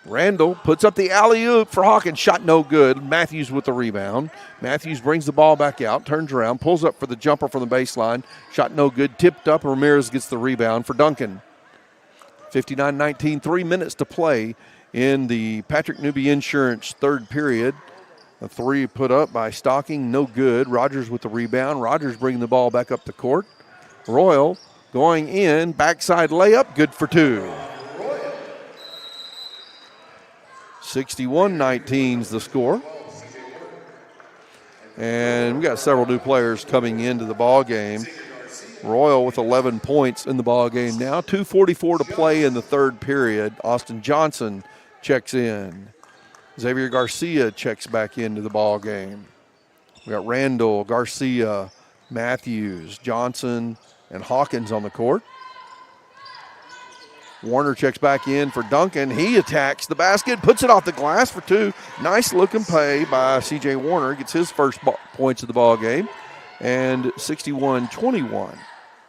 Speaker 3: Randall puts up the alley-oop for Hawkins. Shot no good. Matthews with the rebound. Matthews brings the ball back out, turns around, pulls up for the jumper from the baseline. Shot no good. Tipped up. Ramirez gets the rebound for Duncan. 59-19, 3 minutes to play in the Patrick Newby Insurance third period. A three put up by Stocking, no good. Rogers with the rebound. Rogers bringing the ball back up the court. Royal going in, backside layup, good for two. 61-19 is the score. And we got several new players coming into the ball game. Royal with 11 points in the ball game now. 2:44 to play in the third period. Austin Johnson checks in. Xavier Garcia checks back into the ball game. We got Randall, Garcia, Matthews, Johnson, and Hawkins on the court. Warner checks back in for Duncan. He attacks the basket, puts it off the glass for two. Nice looking play by C.J. Warner. Gets his first points of the ball game. And 61-21.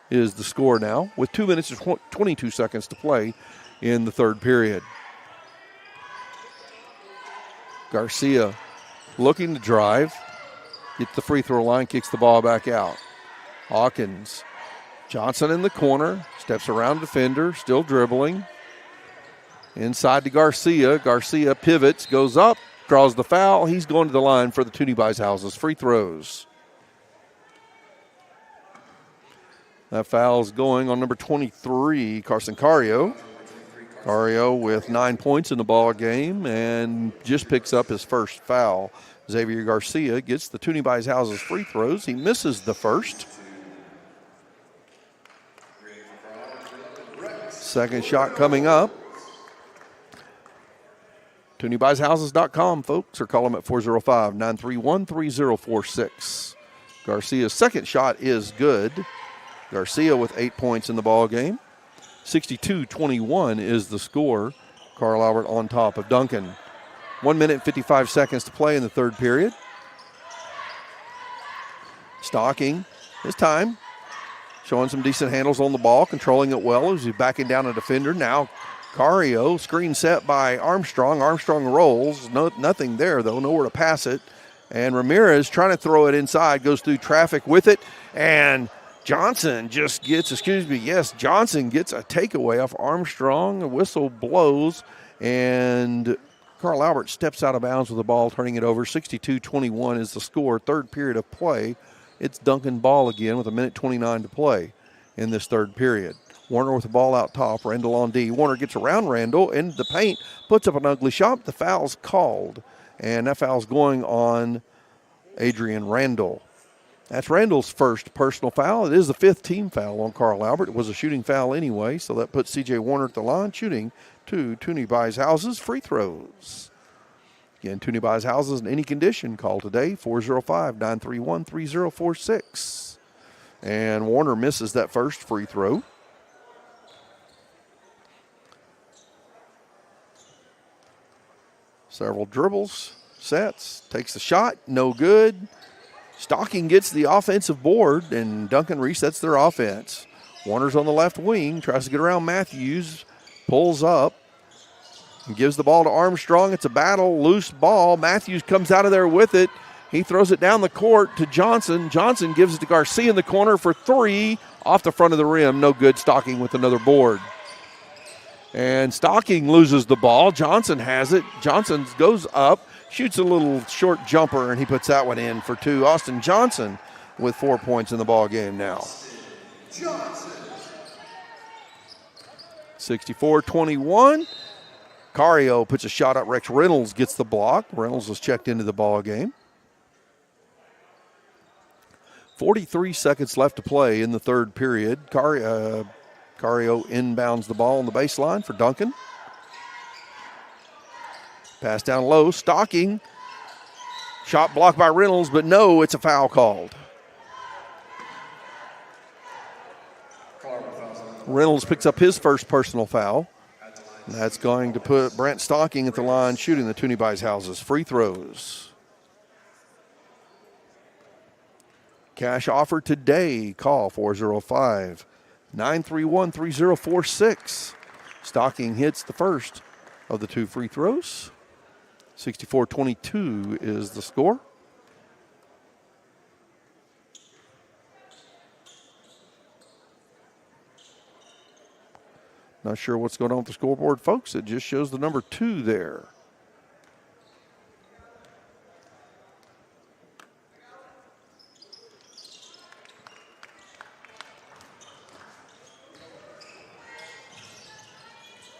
Speaker 3: is the score now, with 2 minutes and 22 seconds to play in the third period. Garcia looking to drive, gets the free throw line, kicks the ball back out. Hawkins, Johnson in the corner, steps around defender, still dribbling. Inside to Garcia. Garcia pivots, goes up, draws the foul. He's going to the line for the Toonie Buys Houses free throws. That foul's going on number 23, Carson Cario. Cario with 9 points in the ball game and just picks up his first foul. Xavier Garcia gets the Toonie Buys Houses free throws. He misses the first. Second shot coming up. TooneyBuysHouses.com, folks, or call them at 405-931-3046. Garcia's second shot is good. Garcia with 8 points in the ball game. 62-21 is the score. Carl Albert on top of Duncan. 1 minute and 55 seconds to play in the third period. Stocking this time, showing some decent handles on the ball, controlling it well as he's backing down a defender. Now Cario, screen set by Armstrong. Armstrong rolls. Nothing there, though. Nowhere to pass it. And Ramirez trying to throw it inside, goes through traffic with it. And Johnson just gets, Johnson gets a takeaway off Armstrong. A whistle blows. And Carl Albert steps out of bounds with the ball, turning it over. 62-21 is the score. Third period of play. It's Duncan ball again with 1:29 to play in this third period. Warner with the ball out top. Randall on D. Warner gets around Randall into the paint, puts up an ugly shot. The foul's called, and that foul's going on Adrian Randall. That's Randall's first personal foul. It is the fifth team foul on Carl Albert. It was a shooting foul anyway, so that puts C.J. Warner at the line, shooting two Toonie Buys Houses free throws. Again, Toonie Buys Houses in any condition. Call today, 405-931-3046. And Warner misses that first free throw. Several dribbles, sets, takes the shot, no good. Stocking gets the offensive board, and Duncan resets their offense. Warner's on the left wing, tries to get around Matthews, pulls up, and gives the ball to Armstrong. It's a battle, loose ball. Matthews comes out of there with it. He throws it down the court to Johnson. Johnson gives it to Garcia in the corner for three, off the front of the rim. No good. Stocking with another board. And Stocking loses the ball. Johnson has it. Johnson goes up, shoots a little short jumper, and he puts that one in for two. Austin Johnson with 4 points in the ball game now. 64-21. Cario puts a shot up. Rex Reynolds gets the block. Reynolds was checked into the ball game. 43 seconds left to play in the third period. Cario inbounds the ball on the baseline for Duncan. Pass down low. Stocking. Shot blocked by Reynolds, but no, it's a foul called. Reynolds picks up his first personal foul. That's going to put Brent Stocking at the line shooting the Toonie Buys Houses free throws. Cash offer today. Call 405-931-3046. Stocking hits the first of the two free throws. 64-22 is the score. Not sure what's going on with the scoreboard, folks. It just shows the number 2 there.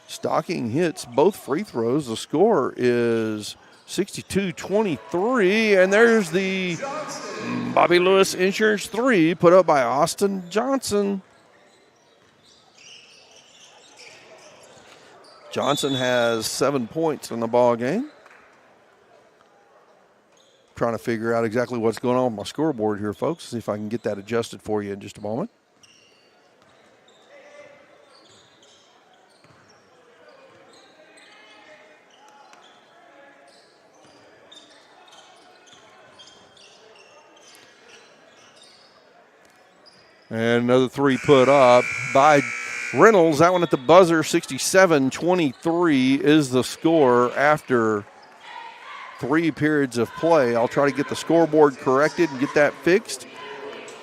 Speaker 3: Stocking hits both free throws. The score is 62-23, and there's the Bobby Lewis Insurance 3 put up by Austin Johnson. Johnson has 7 points in the ball game. Trying to figure out exactly what's going on with my scoreboard here, folks. See if I can get that adjusted for you in just a moment. And another three put up by Reynolds. That one at the buzzer, 67-23 is the score after 3 periods of play. I'll try to get the scoreboard corrected and get that fixed.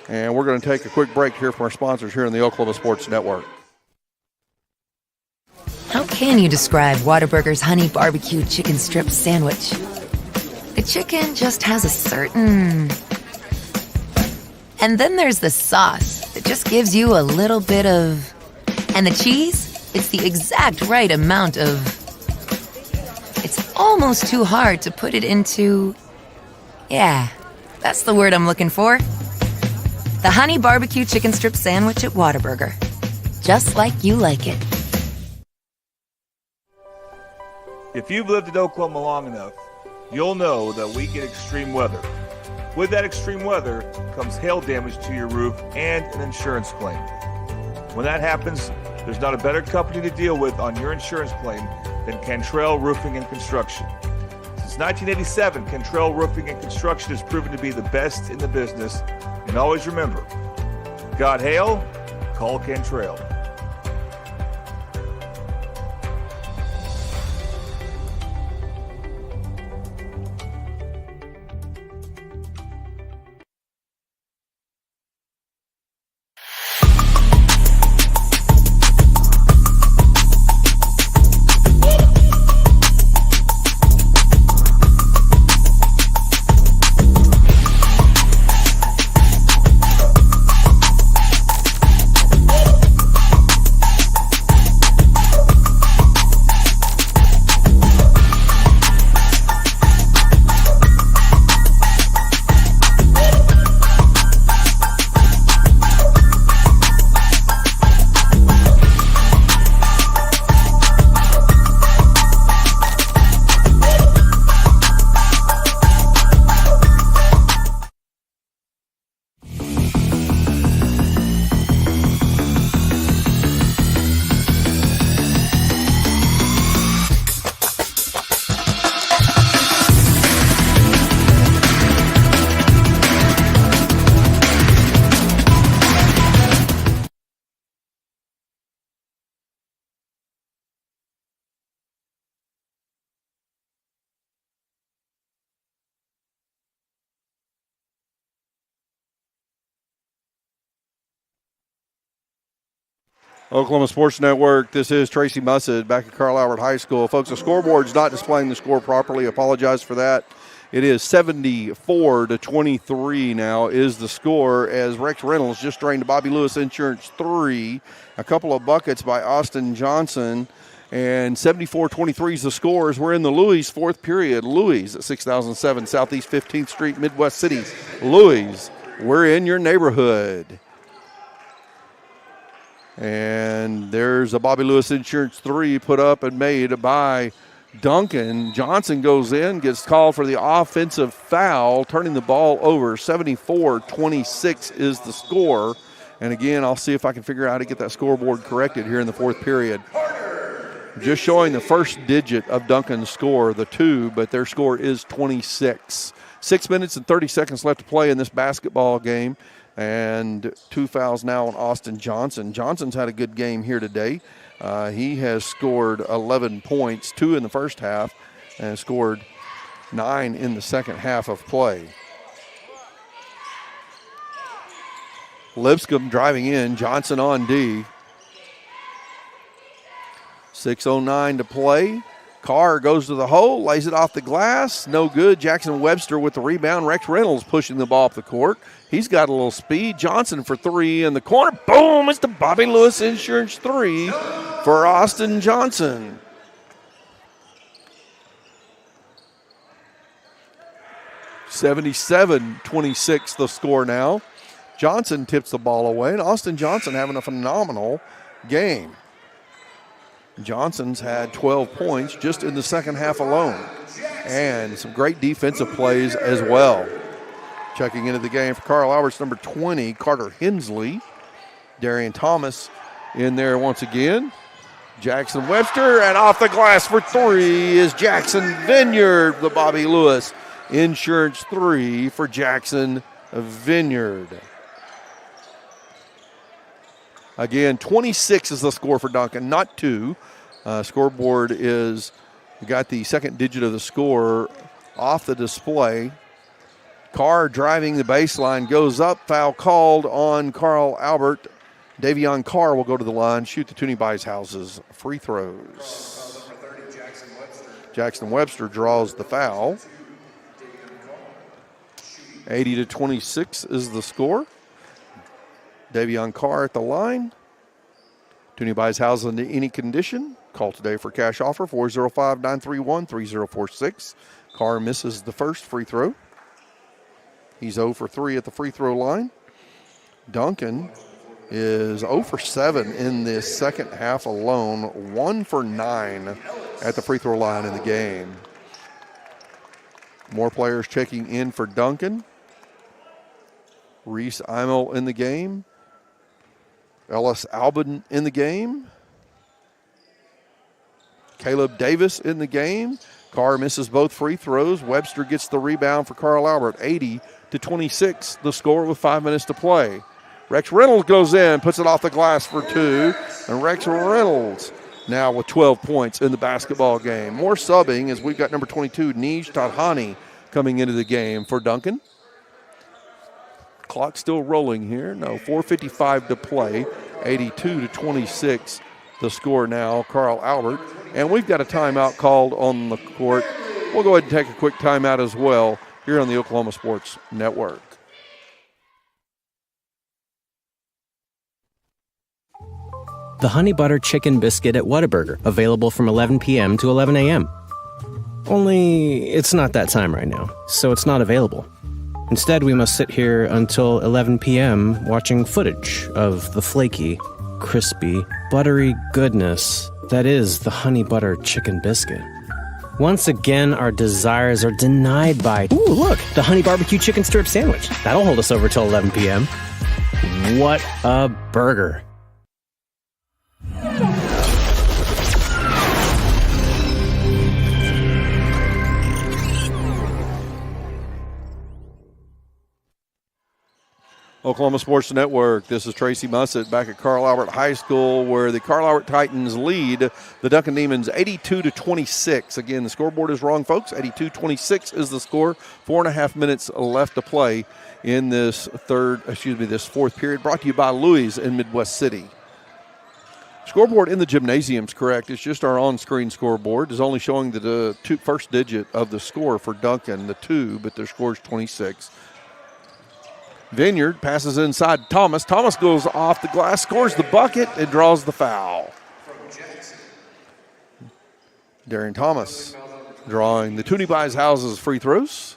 Speaker 3: And we're going to take a quick break here from our sponsors here on the Oklahoma Sports Network.
Speaker 7: How can you describe Whataburger's honey barbecue chicken strip sandwich? The chicken just has a certain... And then there's the sauce that just gives you a little bit of... And the cheese? It's the exact right amount of... It's almost too hard to put it into... Yeah, that's the word I'm looking for. The honey barbecue chicken strip sandwich at Whataburger. Just like you like it.
Speaker 6: If you've lived in Oklahoma long enough, you'll know that we get extreme weather. With that extreme weather comes hail damage to your roof and an insurance claim. When that happens, there's not a better company to deal with on your insurance claim than Cantrell Roofing and Construction. Since 1987, Cantrell Roofing and Construction has proven to be the best in the business. And always remember, got hail? Call Cantrell.
Speaker 3: Oklahoma Sports Network, this is Tracy Mussett back at Carl Albert High School. Folks, the scoreboard's not displaying the score properly. Apologize for that. It is 74-23 now is the score as Rex Reynolds just drained Bobby Lewis Insurance 3. A couple of buckets by Austin Johnson. And 74-23 is the score as we're in the Louis fourth period. Louis at 6007 Southeast 15th Street, Midwest City. Louis, we're in your neighborhood. And there's a Bobby Lewis Insurance 3 put up and made by Duncan. Johnson goes in, gets called for the offensive foul, turning the ball over. 74-26 is the score. And again, I'll see if I can figure out how to get that scoreboard corrected here in the fourth period. Just showing the first digit of Duncan's score, the 2, but their score is 26. 6 minutes and 30 seconds left to play in this basketball game. And 2 fouls now on Austin Johnson. Johnson's had a good game here today. He has scored 11 points, 2 in the first half, and scored 9 in the second half of play. Lipscomb driving in, Johnson on D. 6:09 to play. Carr goes to the hole, lays it off the glass. No good. Jackson Webster with the rebound. Rex Reynolds pushing the ball up the court. He's got a little speed. Johnson for 3 in the corner. Boom! It's the Bobby Lewis Insurance 3 for Austin Johnson. (77-26) the score now. Johnson tips the ball away, and Austin Johnson having a phenomenal game. Johnson's had 12 points just in the second half alone, and some great defensive plays as well. Checking into the game for Carl Albert's number 20, Carter Hensley. Darian Thomas in there once again. Jackson Webster, and off the glass for 3 is Jackson Vineyard, the Bobby Lewis Insurance 3 for Jackson Vineyard. Again, 26 is the score for Duncan, not 2. Scoreboard is, we got the second digit of the score off the display. Carr driving the baseline, goes up, foul called on Carl Albert. Davion Carr will go to the line, shoot the Toonie Buys Houses free throws. Jackson Webster draws the foul. 80-26 is the score. Davion Carr at the line. Toonie Buys Houses in any condition. Call today for cash offer, 405-931-3046. Carr misses the first free throw. He's 0 for 3 at the free throw line. Duncan is 0 for 7 in this second half alone, 1 for 9 at the free throw line in the game. More players checking in for Duncan. Reese Imel in the game. Ellis Albin in the game. Caleb Davis in the game. Carr misses both free throws. Webster gets the rebound for Carl Albert. 80-26, the score with 5 minutes to play. Rex Reynolds goes in, puts it off the glass for 2. And Rex Reynolds now with 12 points in the basketball game. More subbing as we've got number 22, Nij Tadhani, coming into the game for Duncan. Clock still rolling here. No, 4:55 to play. 82-26 the score now, Carl Albert. And we've got a timeout called on the court. We'll go ahead and take a quick timeout as well here on the Oklahoma Sports Network.
Speaker 10: The Honey Butter Chicken Biscuit at Whataburger, available from 11 p.m. to 11 a.m. Only it's not that time right now, so it's not available. Instead, we must sit here until 11 p.m. watching footage of the flaky, crispy, buttery goodness that is the Honey Butter Chicken Biscuit. Once again, our desires are denied by, ooh, look, the Honey Barbecue Chicken Strip Sandwich. That'll hold us over till 11 p.m. What a burger.
Speaker 3: Oklahoma Sports Network. This is Tracy Mussett back at Carl Albert High School, where the Carl Albert Titans lead the Duncan Demons 82-26. Again, the scoreboard is wrong, folks. 82-26 is the score. 4.5 minutes left to play in this fourth period. Brought to you by Louis in Midwest City. Scoreboard in the gymnasium's correct. It's just our on-screen scoreboard. It's only showing the first digit of the score for Duncan, the 2, but their score is 26. Vineyard passes inside Thomas. Thomas goes off the glass, scores the bucket, and draws the foul. Darian Thomas drawing the Toonie Buys Houses free throws.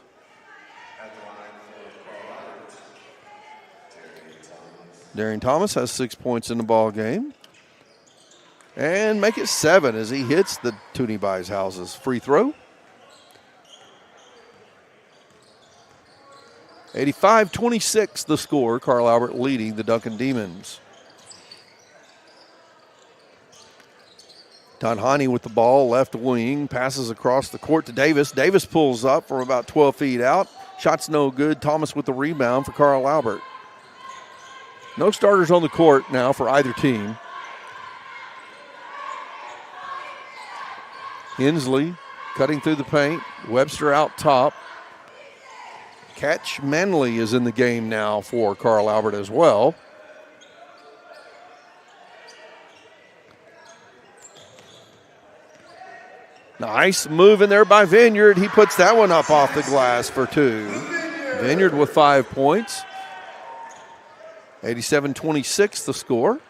Speaker 3: Darian Thomas has 6 points in the ball game. And make it 7 as he hits the Toonie Buys Houses free throw. 85-26 the score. Carl Albert leading the Duncan Demons. Tadhani with the ball, left wing, passes across the court to Davis. Davis pulls up from about 12 feet out. Shot's no good. Thomas with the rebound for Carl Albert. No starters on the court now for either team. Hensley cutting through the paint. Webster out top. Catch Manley is in the game now for Carl Albert as well. Nice move in there by Vineyard. He puts that one up off the glass for 2. Vineyard with 5 points. 87-26 the score.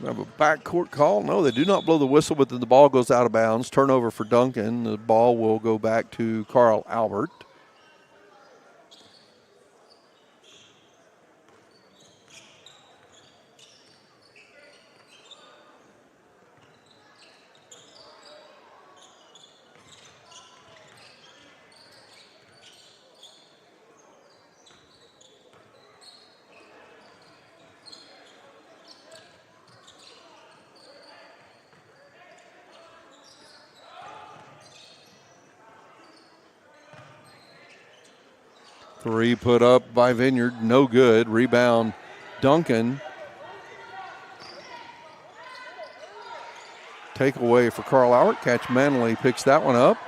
Speaker 3: We have a backcourt call. No, they do not blow the whistle, but then the ball goes out of bounds. Turnover for Duncan. The ball will go back to Carl Albert. Three put up by Vineyard, no good. Rebound, Duncan. Takeaway for Carl Albert. Catch Manley picks that one up.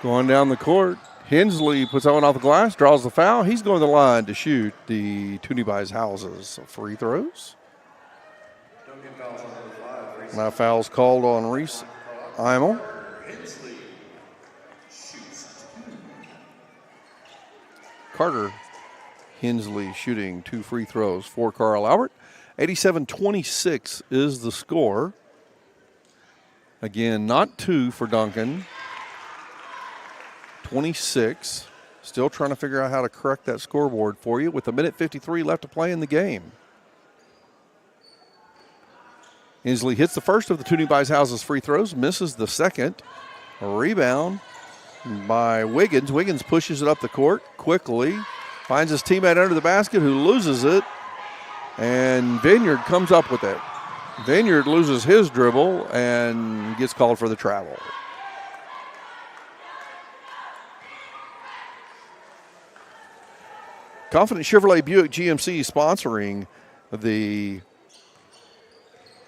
Speaker 3: Going down the court, Hensley puts that one off the glass, draws the foul. He's going to the line to shoot the Toonie Buys Houses free throws. Now foul's called on Reese Eimel. Carter Hensley shooting 2 free throws for Carl Albert. 87-26 is the score. Again, not 2 for Duncan. 26. Still trying to figure out how to correct that scoreboard for you with 1:53 left to play in the game. Hensley hits the first of the Toonie Buys Houses free throws, misses the second. A rebound by Wiggins. Wiggins pushes it up the court quickly, finds his teammate under the basket who loses it, and Vineyard comes up with it. Vineyard loses his dribble and gets called for the travel. Confident Chevrolet Buick GMC sponsoring the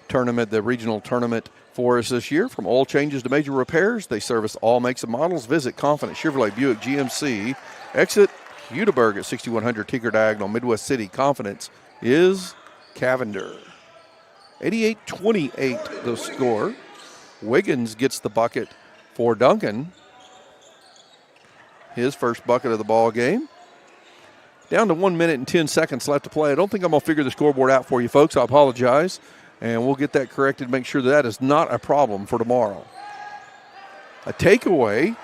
Speaker 3: tournament, the regional tournament for us this year. From oil changes to major repairs, they service all makes and models. Visit Confident Chevrolet Buick GMC. Exit Hudaburg at 6100 Tinker Diagonal, Midwest City. Confidence is Cavender. 88-28 the score. Wiggins gets the bucket for Duncan. His first bucket of the ball game. Down to 1 minute and 10 seconds left to play. I don't think I'm going to figure the scoreboard out for you folks. I apologize. And we'll get that corrected, make sure that is not a problem for tomorrow. A takeaway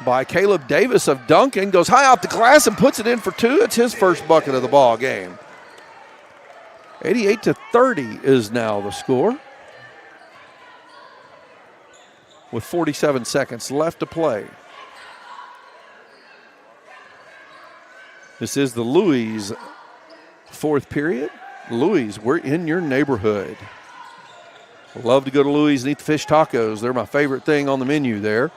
Speaker 3: by Caleb Davis of Duncan. Goes high off the glass and puts it in for 2. It's his first bucket of the ball game. 88-30 is now the score. With 47 seconds left to play. This is the Louis fourth period. Louis, we're in your neighborhood. Love to go to Louis and eat the fish tacos. They're my favorite thing on the menu there.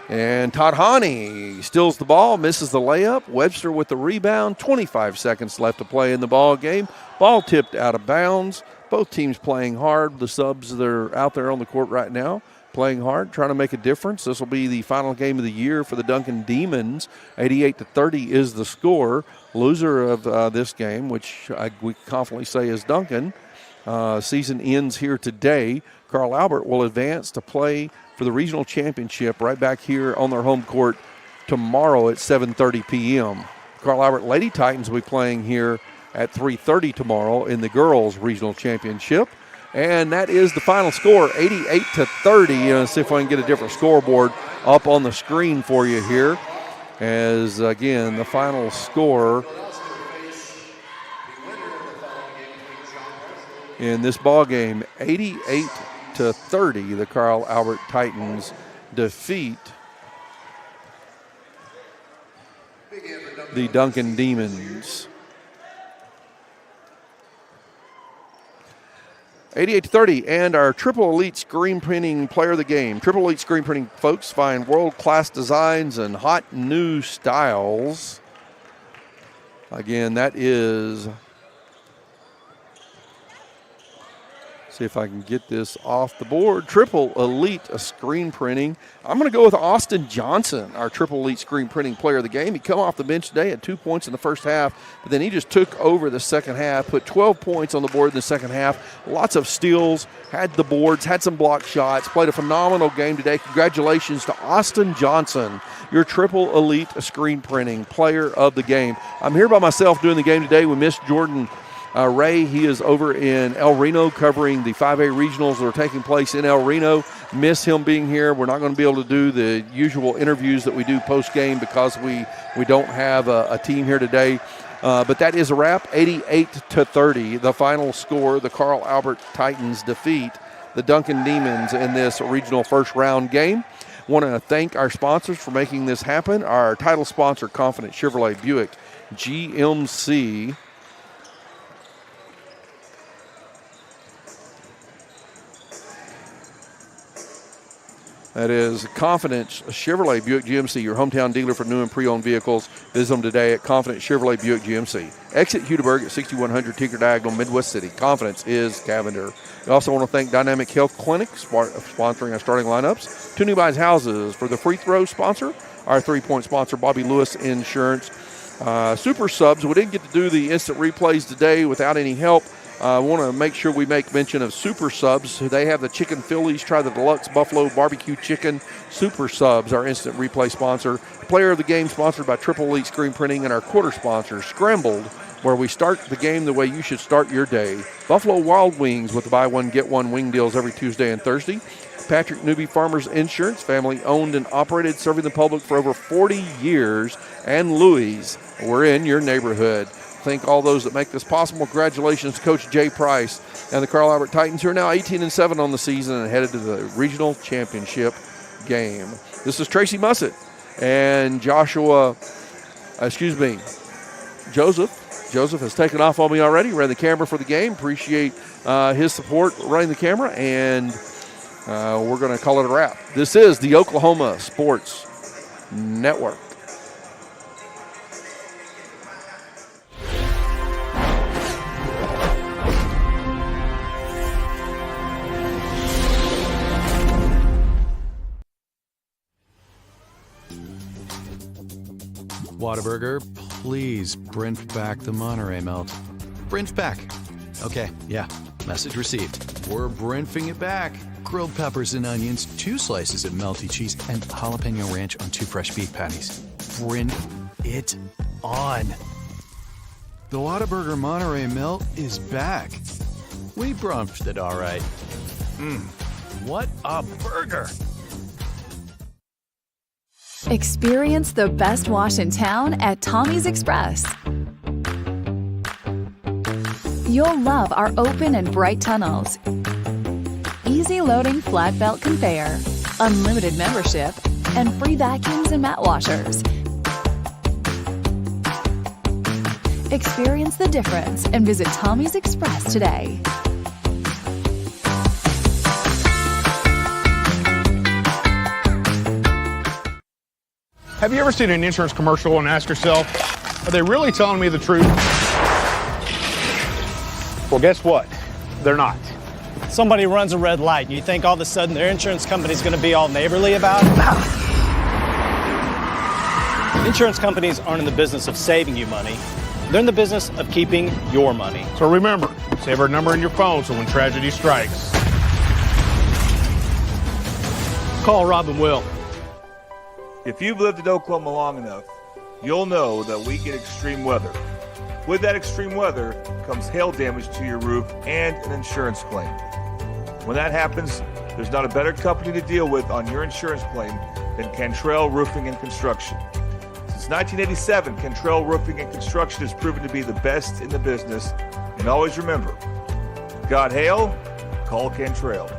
Speaker 3: And Todd Haney steals the ball, misses the layup. Webster with the rebound. 25 seconds left to play in the ball game. Ball tipped out of bounds. Both teams playing hard. The subs that are out there on the court right now playing hard, trying to make a difference. This will be the final game of the year for the Duncan Demons. 88-30 is the score. Loser of this game, which we confidently say is Duncan. Season ends here today. Carl Albert will advance to play for the regional championship right back here on their home court tomorrow at 7:30 p.m. Carl Albert Lady Titans will be playing here at 3:30 tomorrow in the girls regional championship. And that is the final score, 88-30. Let's see if I can get a different scoreboard up on the screen for you here. As, again, the final score in this ball game, 88-30, the Carl Albert Titans defeat the Duncan Demons. 88-30, and our Triple Elite Screen Printing Player of the Game. Triple Elite Screen Printing folks find world-class designs and hot new styles. Again, that is, see if I can get this off the board. Triple Elite Screen Printing. I'm going to go with Austin Johnson, our Triple Elite Screen Printing Player of the Game. He come off the bench today, had 2 points in the first half, but then he just took over the second half, put 12 points on the board in the second half. Lots of steals, had the boards, had some block shots, played a phenomenal game today. Congratulations to Austin Johnson, your Triple Elite Screen Printing Player of the Game. I'm here by myself doing the game today with Miss Jordan Ray. He is over in El Reno covering the 5A regionals that are taking place in El Reno. Miss him being here. We're not going to be able to do the usual interviews that we do post-game because we don't have a team here today. But that is a wrap, 88-30. The final score, the Carl Albert Titans defeat the Duncan Demons in this regional first round game. Want to thank our sponsors for making this happen. Our title sponsor, Confident Chevrolet Buick GMC. That is Confidence Chevrolet Buick GMC, your hometown dealer for new and pre-owned vehicles. Visit them today at Confidence Chevrolet Buick GMC. Exit Hudeberg at 6100 Tinker Diagonal, Midwest City. Confidence is Cavender. We also want to thank Dynamic Health Clinic sponsoring our starting lineups. 2 New Buys Houses for the free throw sponsor. Our 3-point sponsor, Bobby Lewis Insurance. Super Subs. We didn't get to do the instant replays today without any help. I want to make sure we make mention of Super Subs. They have the Chicken Phillies. Try the Deluxe Buffalo Barbecue Chicken. Super Subs, our instant replay sponsor. Player of the game sponsored by Triple Elite Screen Printing, and our quarter sponsor, Scrambled, where we start the game the way you should start your day. Buffalo Wild Wings with the buy one, get one wing deals every Tuesday and Thursday. Patrick Newby Farmers Insurance, family owned and operated, serving the public for over 40 years. And Louis, we're in your neighborhood. Thank all those that make this possible. Congratulations to Coach Jay Price and the Carl Albert Titans, who are now 18-7 on the season and headed to the regional championship game. This is Tracy Mussett and Joseph. Joseph has taken off on me already. Ran the camera for the game. Appreciate his support running the camera, and we're going to call it a wrap. This is the Oklahoma Sports Network.
Speaker 5: Whataburger, please Brent back the Monterey melt. Brent back. Okay, yeah. Message received. We're Brentfing it back. Grilled peppers and onions, 2 slices of melty cheese, and jalapeno ranch on 2 fresh beef patties. Brent it on. The Whataburger Monterey melt is back. We brunched it all right. What a burger!
Speaker 11: Experience the best wash in town at Tommy's Express. You'll love our open and bright tunnels, easy loading flat belt conveyor, unlimited membership, and free vacuums and mat washers. Experience the difference and visit Tommy's Express today.
Speaker 8: Have you ever seen an insurance commercial and ask yourself, are they really telling me the truth? Well, guess what? They're not.
Speaker 9: Somebody runs a red light and you think all of a sudden their insurance company's going to be all neighborly about it? Insurance companies aren't in the business of saving you money. They're in the business of keeping your money.
Speaker 8: So remember, save our number in your phone so when tragedy strikes, call Rob and Will.
Speaker 6: If you've lived in Oklahoma long enough, you'll know that we get extreme weather. With that extreme weather comes hail damage to your roof and an insurance claim. When that happens, there's not a better company to deal with on your insurance claim than Cantrell Roofing and Construction. Since 1987, Cantrell Roofing and Construction has proven to be the best in the business. And always remember, got hail? Call Cantrell.